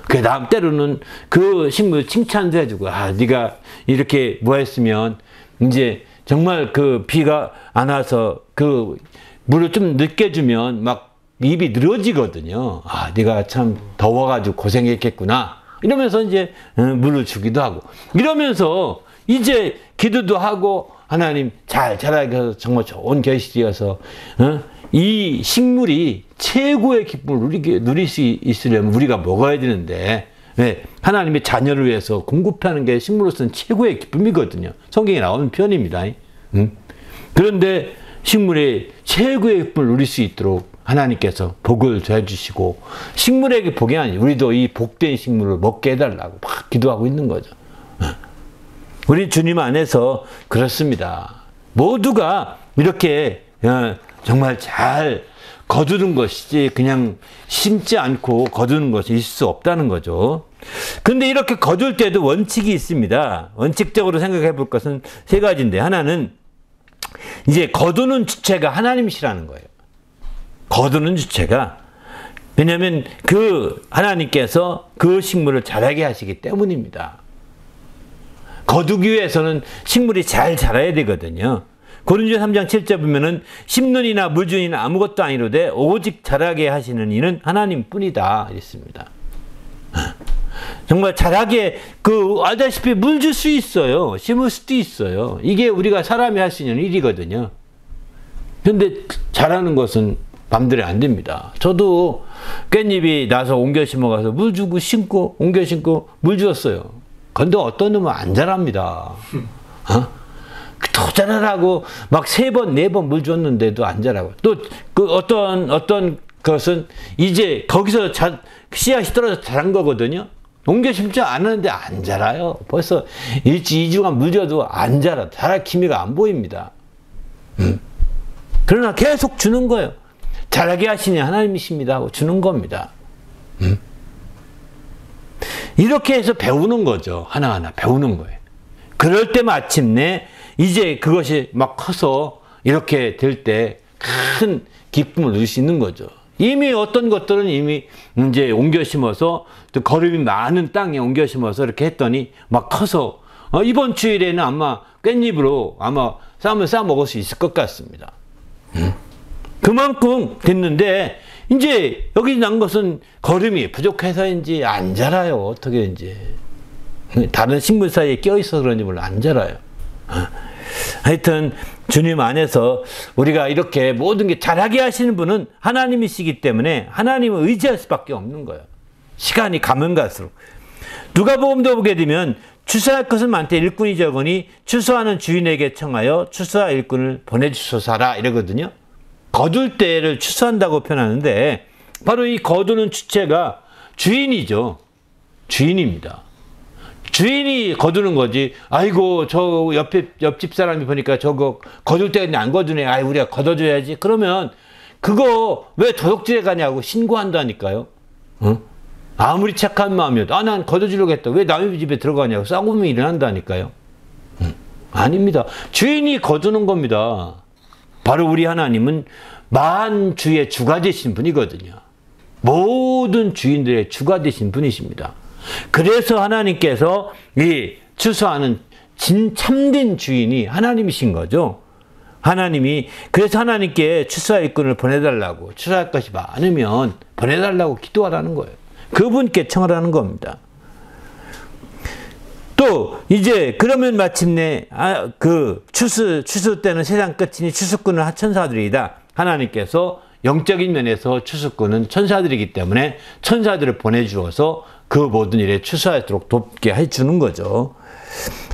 [SPEAKER 1] 그 다음 때로는 그 식물 칭찬도 해주고, 네가 이렇게 뭐 했으면 이제 정말 그 비가 안 와서 그 물을 좀 늦게 주면 막 입이 늘어지거든요. 네가 참 더워가지고 고생했겠구나. 이러면서 이제 물을 주기도 하고 이러면서 이제 기도도 하고 하나님 잘 자라게 해서 정말 좋은 결실이어서 이 식물이 최고의 기쁨을 누릴 수 있으려면 우리가 먹어야 되는데 하나님의 자녀를 위해서 공급하는 게 식물로서는 최고의 기쁨이거든요. 성경에 나오는 표현입니다. 그런데 식물의 최고의 기쁨을 누릴 수 있도록 하나님께서 복을 더해주시고 식물에게 복이 아니고 우리도 이 복된 식물을 먹게 해달라고 막 기도하고 있는 거죠. 우리 주님 안에서 그렇습니다. 모두가 이렇게 정말 잘 거두는 것이지 그냥 심지 않고 거두는 것이 있을 수 없다는 거죠. 근데 이렇게 거둘 때도 원칙이 있습니다. 원칙적으로 생각해 볼 것은 3가지인데 하나는 이제 거두는 주체가 하나님이시라는 거예요. 거두는 주체가. 왜냐하면 그 하나님께서 그 식물을 자라게 하시기 때문입니다. 거두기 위해서는 식물이 잘 자라야 되거든요. 고린도서 3장 7절 보면은 심는 이나 물 주는 이는 아무것도 아니로되 오직 자라게 하시는 이는 하나님뿐이다 이랬습니다. 정말 자라게 알다시피 물 줄 수 있어요. 심을 수도 있어요. 이게 우리가 사람이 할 수 있는 일이거든요. 그런데 자라는 것은 마음대로 안 됩니다. 저도 깻잎이 나서 옮겨 심어가서 물 주고 심고 옮겨 심고 물 주었어요. 근데 어떤 놈은 안 자랍니다. 더 자라라고 막 3번, 4번 물 줬는데도 안 자라고. 또 그 어떤 것은 이제 거기서 씨앗이 떨어져 자란 거거든요. 옮겨 심지 않았는데 안 자라요. 벌써 2주간 물 줘도 안 자라. 자랄 기미가 안 보입니다. 그러나 계속 주는 거예요. 자라게 하시니 하나님이십니다 하고 주는 겁니다. 이렇게 해서 배우는 거죠. 하나하나 배우는 거예요. 그럴 때 마침내 이제 그것이 막 커서 이렇게 될 때 큰 기쁨을 누릴 수 있는 거죠. 이미 어떤 것들은 이미 이제 옮겨 심어서 또 거름이 많은 땅에 옮겨 심어서 이렇게 했더니 막 커서 이번 주일에는 아마 깻잎으로 아마 쌈을 싸 먹을 수 있을 것 같습니다. 그만큼 됐는데 이제 여기 난 것은 거름이 부족해서인지 안 자라요. 어떻게인지. 다른 식물 사이에 껴있어서 그런지 몰라 안 자라요. 하여튼 주님 안에서 우리가 이렇게 모든 게 자라게 하시는 분은 하나님이시기 때문에 하나님을 의지할 수밖에 없는 거예요. 시간이 가면 갈수록. 누가복음도 보게 되면 추수할 것은 많되 일꾼이 적으니 추수하는 주인에게 청하여 추수할 일꾼을 보내주소서라 이러거든요. 거둘 때를 추수한다고 표현하는데 바로 이 거두는 주체가 주인이죠. 주인입니다. 주인이 거두는 거지. 아이고 저 옆집 사람이 보니까 저거 거둘 때 안 거두네. 아이 우리가 거둬줘야지. 그러면 그거 왜 도둑질에 가냐고 신고한다니까요. 어? 아무리 착한 마음이어도 난 거둬주려고 했다. 왜 남의 집에 들어가냐고 싸움이 일어난다니까요. 아닙니다. 주인이 거두는 겁니다. 바로 우리 하나님은 만주의 주가 되신 분이거든요. 모든 주인들의 주가 되신 분이십니다. 그래서 하나님께서 이 추수하는 참된 주인이 하나님이신 거죠. 하나님이 그래서 하나님께 추수할 일꾼을 보내달라고, 추수할 것이 많으면 보내달라고 기도하라는 거예요. 그분께 청하라는 겁니다. 또 이제 그러면 마침내 그 추수 때는 세상 끝이니 추수꾼은 천사들이다. 하나님께서 영적인 면에서 추수꾼은 천사들이기 때문에 천사들을 보내주어서 그 모든 일에 추수하도록 돕게 해주는 거죠.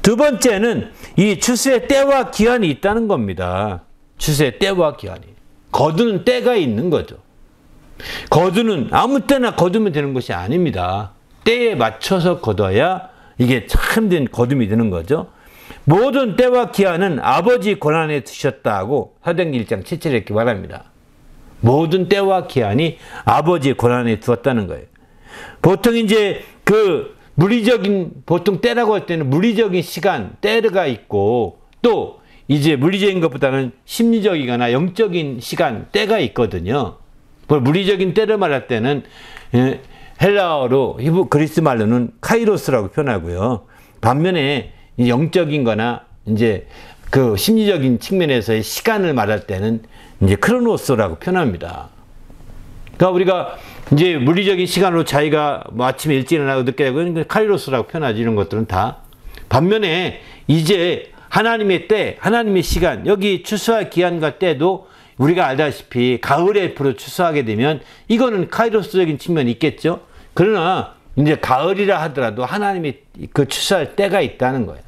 [SPEAKER 1] 두 번째는 이 추수의 때와 기한이 있다는 겁니다. 추수의 때와 기한이. 거두는 때가 있는 거죠. 거두는 아무 때나 거두면 되는 것이 아닙니다. 때에 맞춰서 거둬야 이게 참된 거둠이 되는 거죠. 모든 때와 기한은 아버지 권한에 두셨다고 사도행전 1장 7절에 이렇게 말합니다. 모든 때와 기한이 아버지 권한에 두었다는 거예요. 보통 이제 그 보통 때라고 할 때는 물리적인 시간, 때가 있고 또 이제 물리적인 것보다는 심리적이거나 영적인 시간, 때가 있거든요. 물리적인 때를 말할 때는 헬라어로 그리스 말로는 카이로스라고 표현하고요. 반면에 영적인 거나 이제 그 심리적인 측면에서의 시간을 말할 때는 이제 크로노스라고 표현합니다. 그러니까 우리가 이제 물리적인 시간으로 자기가 뭐 아침에 일찍 일어나고 늦게 자고 카이로스라고 표현하지. 이런 것들은 다. 반면에 이제 하나님의 때, 하나님의 시간, 여기 추수할 기한과 때도 우리가 알다시피 가을에 프로 추수하게 되면 이거는 카이로스적인 측면이 있겠죠. 그러나 이제 가을이라 하더라도 하나님의 그 추수할 때가 있다는 거예요.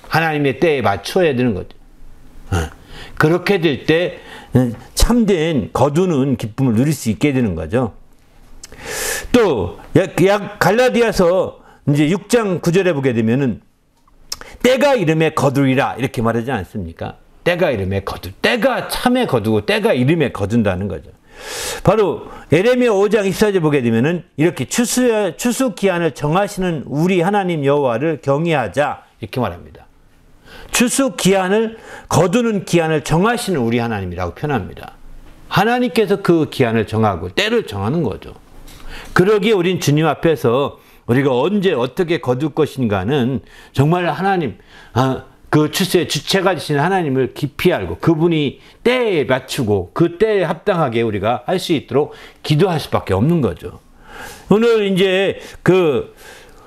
[SPEAKER 1] 하나님의 때에 맞춰야 되는 거죠. 그렇게 될 때 참된 거두는 기쁨을 누릴 수 있게 되는 거죠. 또 갈라디아서 이제 6장 9절에 보게 되면은 때가 이름에 거두리라 이렇게 말하지 않습니까? 때가 이름에 때가 참에 거두고 때가 이름에 거둔다는 거죠. 바로 에레미야 5장 24절 보게 되면은 이렇게 추수 기한을 정하시는 우리 하나님 여호와를 경외하자 이렇게 말합니다. 추수 기한을 거두는 기한을 정하시는 우리 하나님이라고 표현합니다. 하나님께서 그 기한을 정하고 때를 정하는 거죠. 그러기에 우린 주님 앞에서 우리가 언제 어떻게 거둘 것인가는 정말 하나님 그 추수의 주체가 되시는 하나님을 깊이 알고 그분이 때에 맞추고 그 때에 합당하게 우리가 할 수 있도록 기도할 수밖에 없는 거죠. 오늘 이제 그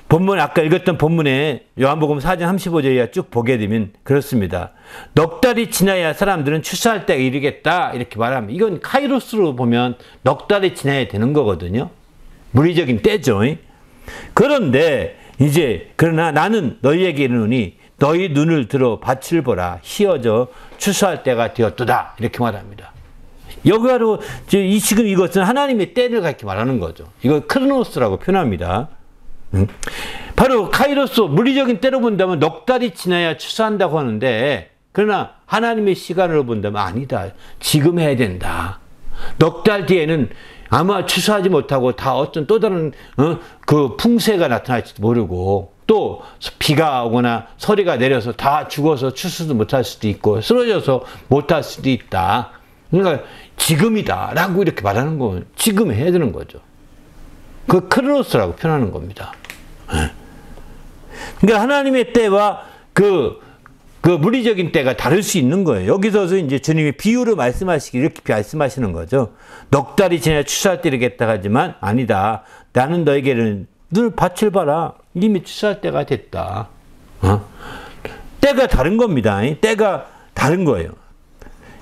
[SPEAKER 1] 본문 아까 읽었던 본문에 요한복음 4장 35절에 쭉 보게 되면 그렇습니다. 넉 달이 지나야 사람들은 추수할 때가 이르겠다 이렇게 말하면 이건 카이로스로 보면 넉 달이 지나야 되는 거거든요. 물리적인 때죠. 그런데 이제 그러나 나는 너희에게 이르노니 너희 눈을 들어 밭을 보라 희어져 추수할 때가 되었도다 이렇게 말합니다. 여기로 지금 이것은 하나님의 때를 그렇게 말하는 거죠. 이걸 크로노스라고 표현합니다. 바로 카이로스 물리적인 때로 본다면 넉 달이 지나야 추수한다고 하는데 그러나 하나님의 시간으로 본다면 아니다. 지금 해야 된다. 넉 달 뒤에는 아마 추수하지 못하고 다 어떤 또 다른 그 풍세가 나타날지도 모르고 또 비가 오거나 서리가 내려서 다 죽어서 추수도 못할 수도 있고 쓰러져서 못할 수도 있다. 그러니까 지금이다 라고 이렇게 말하는 건 지금 해야 되는 거죠. 그 크로노스라고 표현하는 겁니다. 그러니까 하나님의 때와 그 물리적인 때가 다를 수 있는 거예요. 여기서 이제 주님이 비유로 이렇게 말씀하시는 거죠. 넉 달이 지나야 추수할 때 이르겠다 하지만 아니다. 나는 너에게는 늘 밭을 봐라. 이미 추수할 때가 됐다. 때가 다른 겁니다. 때가 다른 거예요.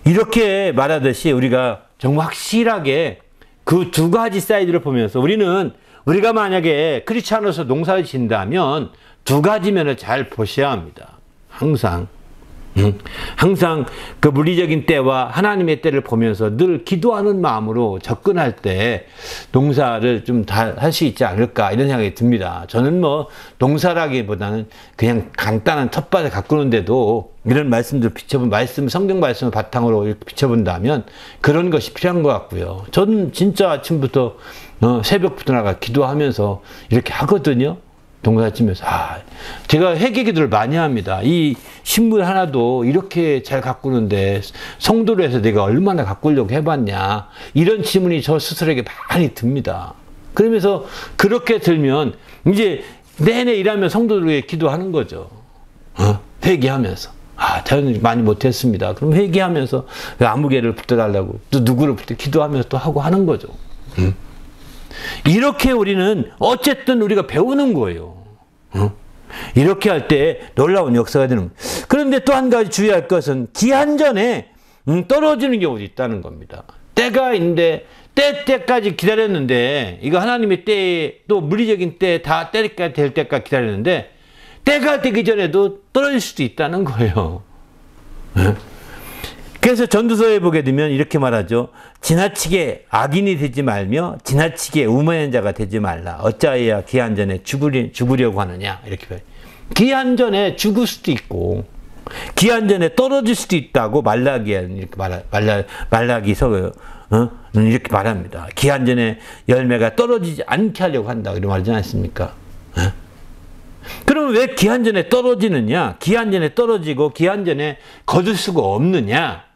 [SPEAKER 1] 이렇게 말하듯이 우리가 정말 확실하게 그 두 가지 사이드를 보면서 우리가 만약에 크리스찬으로서 농사를 짓는다면 두 가지 면을 잘 보셔야 합니다. 항상. 항상 그 물리적인 때와 하나님의 때를 보면서 늘 기도하는 마음으로 접근할 때 농사를 좀 다 할 수 있지 않을까 이런 생각이 듭니다. 저는 뭐 농사라기보다는 그냥 간단한 텃밭을 가꾸는데도 이런 말씀들 성경 말씀을 바탕으로 이렇게 비춰본다면 그런 것이 필요한 것 같고요. 저는 진짜 아침부터 새벽부터 나가 기도하면서 이렇게 하거든요. 농사 지면서. 제가 회개기도를 많이 합니다. 이 식물 하나도 이렇게 잘 가꾸는데 성도로 해서 내가 얼마나 가꾸려고 해봤냐. 이런 질문이 저 스스로에게 많이 듭니다. 그러면서 그렇게 들면 이제 내내 일하면 성도를 위해 기도하는 거죠. 회개하면서. 저는 많이 못했습니다. 그럼 회개하면서 아무개를 붙여달라고 또 누구를 기도하면서 또 하고 하는 거죠. 이렇게 우리는 어쨌든 우리가 배우는 거예요. 이렇게 할 때 놀라운 역사가 되는 거예요. 그런데 또 한 가지 주의할 것은 기한전에 떨어지는 경우도 있다는 겁니다. 때가 있는데 때까지 기다렸는데 이거 하나님의 때에 또 물리적인 때 다 때가 될 때까지 기다렸는데 때가 되기 전에도 떨어질 수도 있다는 거예요. 그래서 전도서에 보게 되면 이렇게 말하죠. 지나치게 악인이 되지 말며 지나치게 우매한 자가 되지 말라. 어찌하여 기한전에 죽으려고 하느냐. 이렇게 표현해요. 기한전에 죽을 수도 있고 기한전에 떨어질 수도 있다고 말라기서는 이렇게 말합니다. 기한전에 열매가 떨어지지 않게 하려고 한다. 이렇게 말하지 않습니까? 그럼 왜 기한전에 떨어지느냐? 기한전에 떨어지고 기한전에 거둘 수가 없느냐?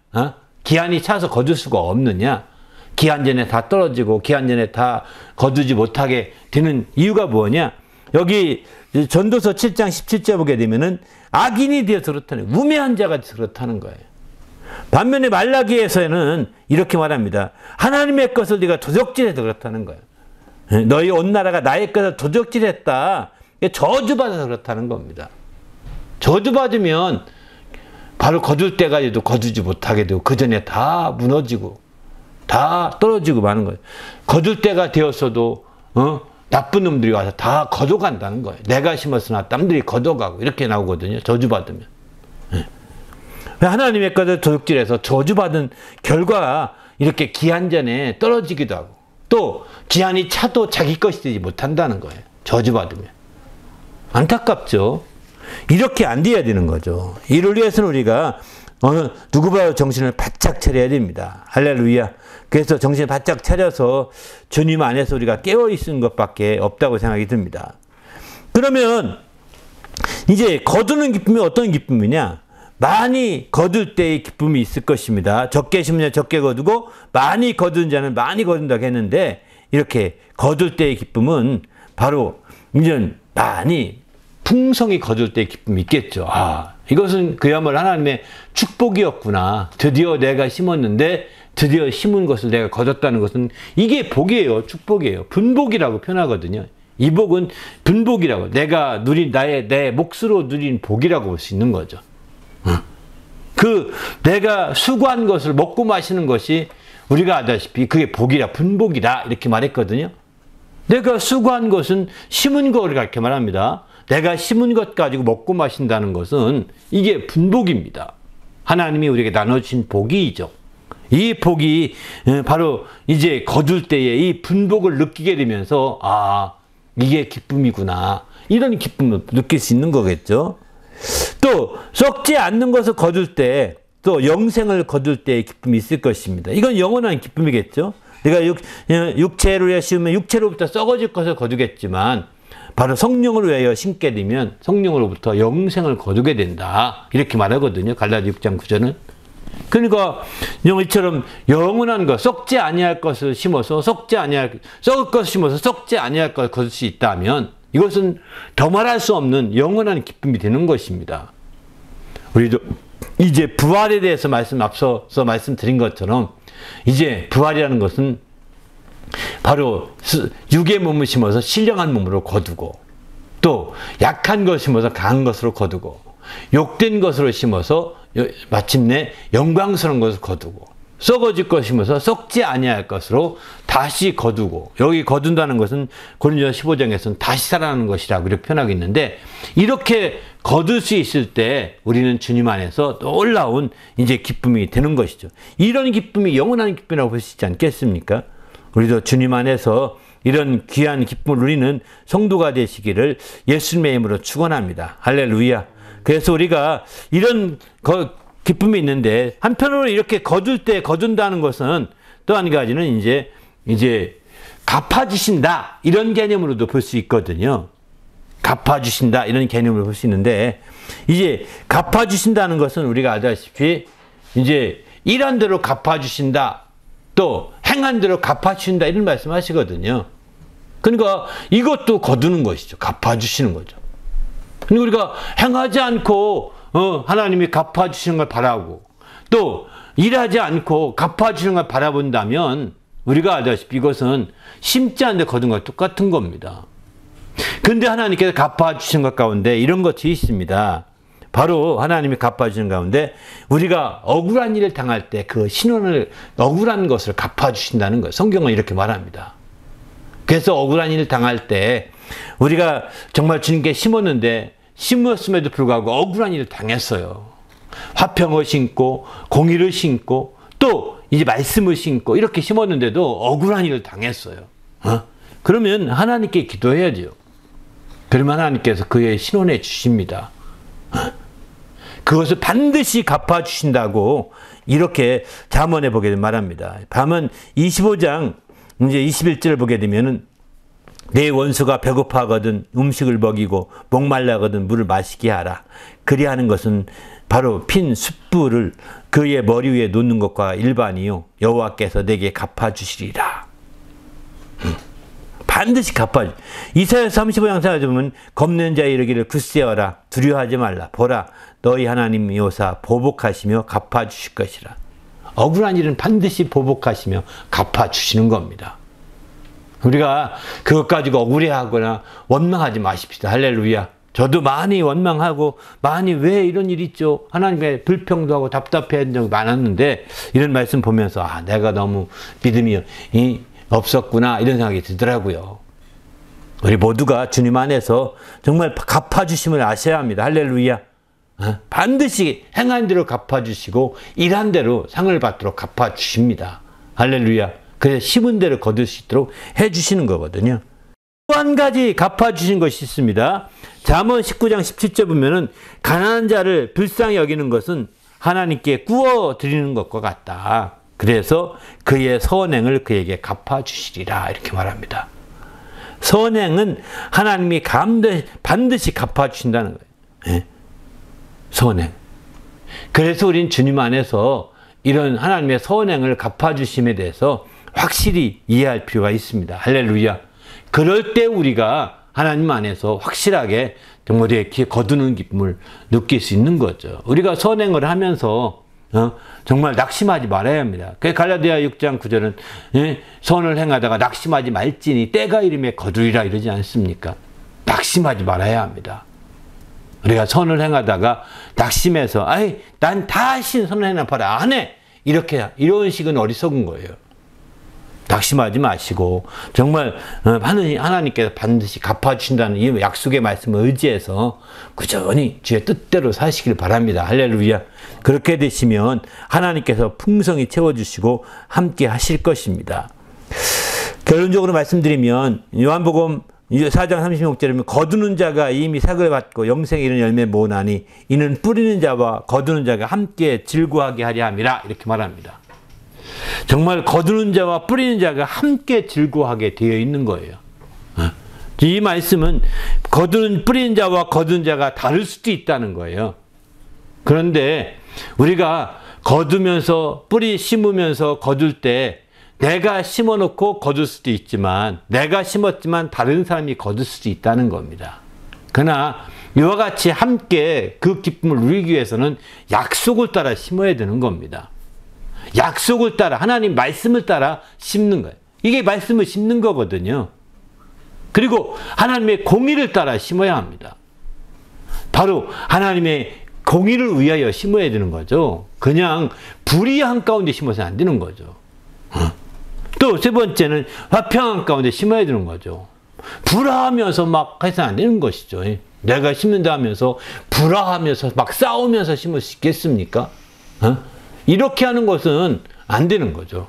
[SPEAKER 1] 기한이 차서 거둘 수가 없느냐? 기한전에 다 떨어지고 기한전에 다 거두지 못하게 되는 이유가 뭐냐? 여기 전도서 7장 17절 보게 되면은 악인이 되어서 그렇다는 거예요. 우매한 자가 되어서 그렇다는 거예요. 반면에 말라기에서는 이렇게 말합니다. 하나님의 것을 네가 도적질해서 그렇다는 거예요. 너희 온 나라가 나의 것을 도적질했다. 저주받아서 그렇다는 겁니다. 저주받으면 바로 거둘 때가 돼도 거두지 못하게 되고 그 전에 다 무너지고 다 떨어지고 마는 거예요. 거둘 때가 되었어도 나쁜 놈들이 와서 다 거둬간다는 거예요. 내가 심었으나 남들이 거둬가고 이렇게 나오거든요. 저주받으면. 하나님의 것을 도둑질해서 저주받은 결과 이렇게 기한 전에 떨어지기도 하고 또 기한이 차도 자기 것이 되지 못한다는 거예요. 저주받으면. 안타깝죠. 이렇게 안 돼야 되는 거죠. 이를 위해서는 우리가 누구보다 정신을 바짝 차려야 됩니다. 할렐루야. 그래서 정신을 바짝 차려서 주님 안에서 우리가 깨어있는 것밖에 없다고 생각이 듭니다. 그러면 이제 거두는 기쁨이 어떤 기쁨이냐? 많이 거둘 때의 기쁨이 있을 것입니다. 적게 심으면 적게 거두고 많이 거둔 자는 많이 거둔다고 했는데 이렇게 거둘 때의 기쁨은 바로 이제 많이 풍성히 거둘 때의 기쁨이 있겠죠. 이것은 그야말로 하나님의 축복이었구나. 드디어 내가 심었는데 드디어 심은 것을 내가 거뒀다는 것은 이게 복이에요. 축복이에요. 분복이라고 표현하거든요. 이 복은 분복이라고. 내가 누린 내 몫으로 누린 복이라고 볼 수 있는 거죠. 내가 수고한 것을 먹고 마시는 것이 우리가 아다시피 그게 복이라 분복이다 이렇게 말했거든요. 내가 수고한 것은 심은 거를 이렇게 말합니다. 내가 심은 것 가지고 먹고 마신다는 것은 이게 분복입니다. 하나님이 우리에게 나눠주신 복이죠. 이 복이 바로 이제 거둘 때에 이 분복을 느끼게 되면서 이게 기쁨이구나. 이런 기쁨을 느낄 수 있는 거겠죠. 또 썩지 않는 것을 거둘 때 또 영생을 거둘 때의 기쁨이 있을 것입니다. 이건 영원한 기쁨이겠죠. 내가 육체를 위해 심으면 육체로부터 썩어질 것을 거두겠지만 바로 성령을 위하여 심게 되면 성령으로부터 영생을 거두게 된다. 이렇게 말하거든요. 갈라디아 6장 9절은. 그러니까 이처럼 영원한 것, 썩지 아니할 것을 심어서 썩을 것을 심어서 썩지 아니할 것을 거둘 수 있다면 이것은 더 말할 수 없는 영원한 기쁨이 되는 것입니다. 우리도 이제 부활에 대해서 앞서서 말씀드린 것처럼 이제 부활이라는 것은 바로 육의 몸을 심어서 신령한 몸으로 거두고 또 약한 것을 심어서 강한 것으로 거두고 욕된 것으로 심어서 마침내 영광스러운 것을 거두고 썩어질 것이면서 썩지 아니할 것으로 다시 거두고, 여기 거둔다는 것은 고린도전서 15장에서는 다시 살아나는 것이라고 이렇게 표현하고 있는데, 이렇게 거둘 수 있을 때 우리는 주님 안에서 놀라운 이제 기쁨이 되는 것이죠. 이런 기쁨이 영원한 기쁨이라고 볼 수 있지 않겠습니까? 우리도 주님 안에서 이런 귀한 기쁨을 누리는 성도가 되시기를 예수님의 이름으로 축원합니다. 할렐루야. 그래서 우리가 이런 기쁨이 있는데, 한편으로 이렇게 거둔다는 것은 또 한 가지는 이제 갚아주신다, 이런 개념으로도 볼 수 있거든요. 갚아주신다, 이런 개념으로 볼 수 있는데, 이제 갚아주신다는 것은 우리가 알다시피 이제 일한 대로 갚아주신다, 또 행한 대로 갚아주신다, 이런 말씀 하시거든요. 그러니까 이것도 거두는 것이죠. 갚아주시는 거죠. 그러니까 우리가 행하지 않고 하나님이 갚아주시는 걸 바라고, 또 일하지 않고 갚아주시는 걸 바라본다면 우리가 알다시피 이것은 심지 않은데 거둔 것 똑같은 겁니다. 그런데 하나님께서 갚아주시는 것 가운데 이런 것이 있습니다. 바로 하나님이 갚아주시는 가운데 우리가 억울한 일을 당할 때 그 신원을, 억울한 것을 갚아주신다는 거예요. 성경은 이렇게 말합니다. 그래서 억울한 일을 당할 때 우리가 정말 주님께 심었는데, 심었음에도 불구하고 억울한 일을 당했어요. 화평을 심고 공의를 심고 또 이제 말씀을 심고 이렇게 심었는데도 억울한 일을 당했어요. 그러면 하나님께 기도해야죠. 그러면 하나님께서 그의 신원해 주십니다. 그것을 반드시 갚아주신다고 이렇게 잠언에 보게 말합니다. 밤은 25장 이제 21절을 보게 되면은, 내 원수가 배고파하거든 음식을 먹이고 목말라거든 물을 마시게 하라. 그리하는 것은 바로 핀 숯불을 그의 머리 위에 놓는 것과 일반이요, 여호와께서 내게 갚아주시리라. 반드시 갚아주. 이사야서 35장에 보면 겁는 자에 이르기를 굳세어라, 두려워하지 말라. 보라, 너희 하나님 여호사 보복하시며 갚아주실 것이라. 억울한 일은 반드시 보복하시며 갚아주시는 겁니다. 우리가 그것 가지고 억울해하거나 원망하지 마십시다. 할렐루야. 저도 많이 원망하고 많이 왜 이런 일이 있죠, 하나님께 불평도 하고 답답해한 적이 많았는데, 이런 말씀 보면서 내가 너무 믿음이 없었구나, 이런 생각이 들더라고요. 우리 모두가 주님 안에서 정말 갚아주심을 아셔야 합니다. 할렐루야. 반드시 행한 대로 갚아주시고 일한 대로 상을 받도록 갚아주십니다. 할렐루야. 그래서 심은 대로 거둘 수 있도록 해주시는 거거든요. 또 한 가지 갚아주신 것이 있습니다. 잠언 19장 17절 보면은, 가난한 자를 불쌍히 여기는 것은 하나님께 구워 드리는 것과 같다. 그래서 그의 선행을 그에게 갚아주시리라, 이렇게 말합니다. 선행은 하나님이 반드시 갚아주신다는 거예요. 네? 선행. 그래서 우린 주님 안에서 이런 하나님의 선행을 갚아주심에 대해서 확실히 이해할 필요가 있습니다. 할렐루야. 그럴 때 우리가 하나님 안에서 확실하게 정말 이렇게 거두는 기쁨을 느낄 수 있는 거죠. 우리가 선행을 하면서 정말 낙심하지 말아야 합니다. 그 갈라디아 6장 9절은 선을 행하다가 낙심하지 말지니 때가 이름에 거두리라, 이러지 않습니까? 낙심하지 말아야 합니다. 우리가 선을 행하다가 낙심해서 난 다시 선을 행하나 봐라, 안 해, 이런 식은 어리석은 거예요. 낙심하지 마시고 정말 하나님께서 반드시 갚아주신다는 이 약속의 말씀을 의지해서 꾸준히 주의 뜻대로 사시길 바랍니다. 할렐루야. 그렇게 되시면 하나님께서 풍성히 채워주시고 함께 하실 것입니다. 결론적으로 말씀드리면, 요한복음 4장 36절이면 거두는 자가 이미 삭을 받고 영생에 이르는 열매 모으나니 이는 뿌리는 자와 거두는 자가 함께 즐거워하게 하려 함이라, 이렇게 말합니다. 정말 거두는 자와 뿌리는 자가 함께 즐거워하게 되어 있는 거예요. 이 말씀은 뿌리는 자와 거두는 자가 다를 수도 있다는 거예요. 그런데 우리가 거두면서, 심으면서 거둘 때 내가 심어놓고 거둘 수도 있지만, 내가 심었지만 다른 사람이 거둘 수도 있다는 겁니다. 그러나 이와 같이 함께 그 기쁨을 누리기 위해서는 약속을 따라 심어야 되는 겁니다. 약속을 따라, 하나님 말씀을 따라 심는 거예요. 이게 말씀을 심는 거거든요. 그리고 하나님의 공의를 따라 심어야 합니다. 바로 하나님의 공의를 위하여 심어야 되는 거죠. 그냥 불의한 가운데 심어서는 안 되는 거죠. 또 세 번째는 화평한 가운데 심어야 되는 거죠. 불화하면서 막 해서는 안 되는 것이죠. 내가 심는다 하면서 불화하면서 막 싸우면서 심을 수 있겠습니까? 이렇게 하는 것은 안 되는 거죠.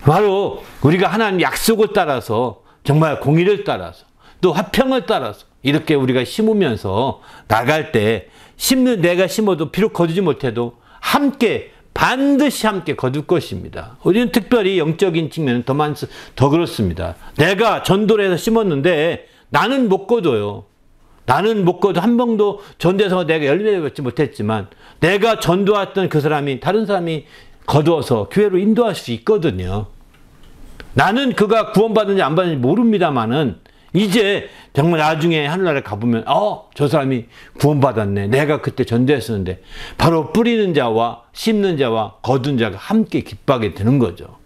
[SPEAKER 1] 바로 우리가 하나님 약속을 따라서 정말 공의를 따라서 또 화평을 따라서 이렇게 우리가 심으면서 나갈 때 내가 심어도 비록 거두지 못해도 함께 반드시 함께 거둘 것입니다. 우리는 특별히 영적인 측면은 더 그렇습니다. 내가 전도를 해서 심었는데 나는 못 거둬요. 나는 못 거둬. 한 번도 전도해서 내가 열매를 맺지 못했지만 내가 전도했던 그 사람이 다른 사람이 거두어서 교회로 인도할 수 있거든요. 나는 그가 구원받는지 안 받는지 모릅니다만은 이제 정말 나중에 하늘나라에 가보면 저 사람이 구원받았네. 내가 그때 전도했었는데 바로 뿌리는 자와 심는 자와 거둔 자가 함께 기뻐하게 되는 거죠.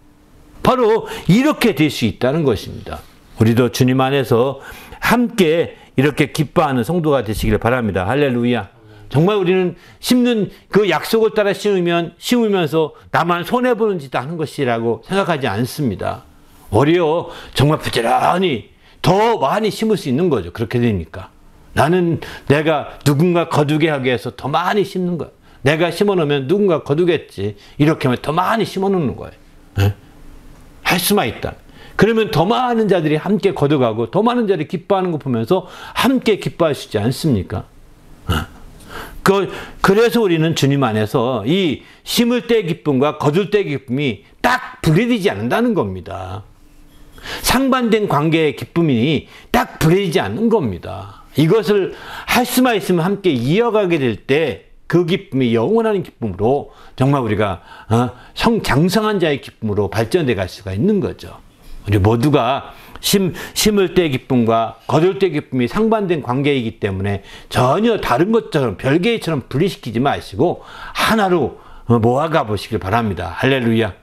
[SPEAKER 1] 바로 이렇게 될 수 있다는 것입니다. 우리도 주님 안에서 함께 이렇게 기뻐하는 성도가 되시기를 바랍니다. 할렐루야. 정말 우리는 심는 그 약속을 따라 심으면서 나만 손해보는 짓 하는 것이라고 생각하지 않습니다. 오히려 정말 부지런히 더 많이 심을 수 있는 거죠. 그렇게 되니까. 나는 내가 누군가 거두게 하기 위해서 더 많이 심는 거예요. 내가 심어놓으면 누군가 거두겠지. 이렇게 하면 더 많이 심어놓는 거예요. 네? 할 수만 있다. 그러면 더 많은 자들이 함께 거둬가고 더 많은 자들이 기뻐하는 거 보면서 함께 기뻐할 수 있지 않습니까? 그래서 우리는 주님 안에서 이 심을 때의 기쁨과 거둘 때의 기쁨이 딱 분리되지 않는다는 겁니다. 상반된 관계의 기쁨이 딱 분리되지 않는 겁니다. 이것을 할 수만 있으면 함께 이어가게 될 때 그 기쁨이 영원한 기쁨으로 정말 우리가 장성한 자의 기쁨으로 발전돼 갈 수가 있는 거죠. 우리 모두가 심을 때의 기쁨과 거둘 때의 기쁨이 상반된 관계이기 때문에 전혀 다른 것처럼 별개처럼 분리시키지 마시고 하나로 모아가 보시길 바랍니다. 할렐루야.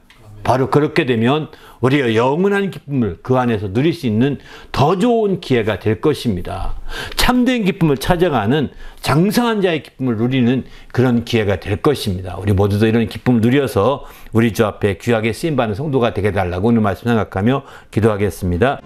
[SPEAKER 1] 바로 그렇게 되면 우리가 영원한 기쁨을 그 안에서 누릴 수 있는 더 좋은 기회가 될 것입니다. 참된 기쁨을 찾아가는 장성한 자의 기쁨을 누리는 그런 기회가 될 것입니다. 우리 모두도 이런 기쁨을 누려서 우리 주 앞에 귀하게 쓰임받는 성도가 되게 달라고 오늘 말씀 생각하며 기도하겠습니다.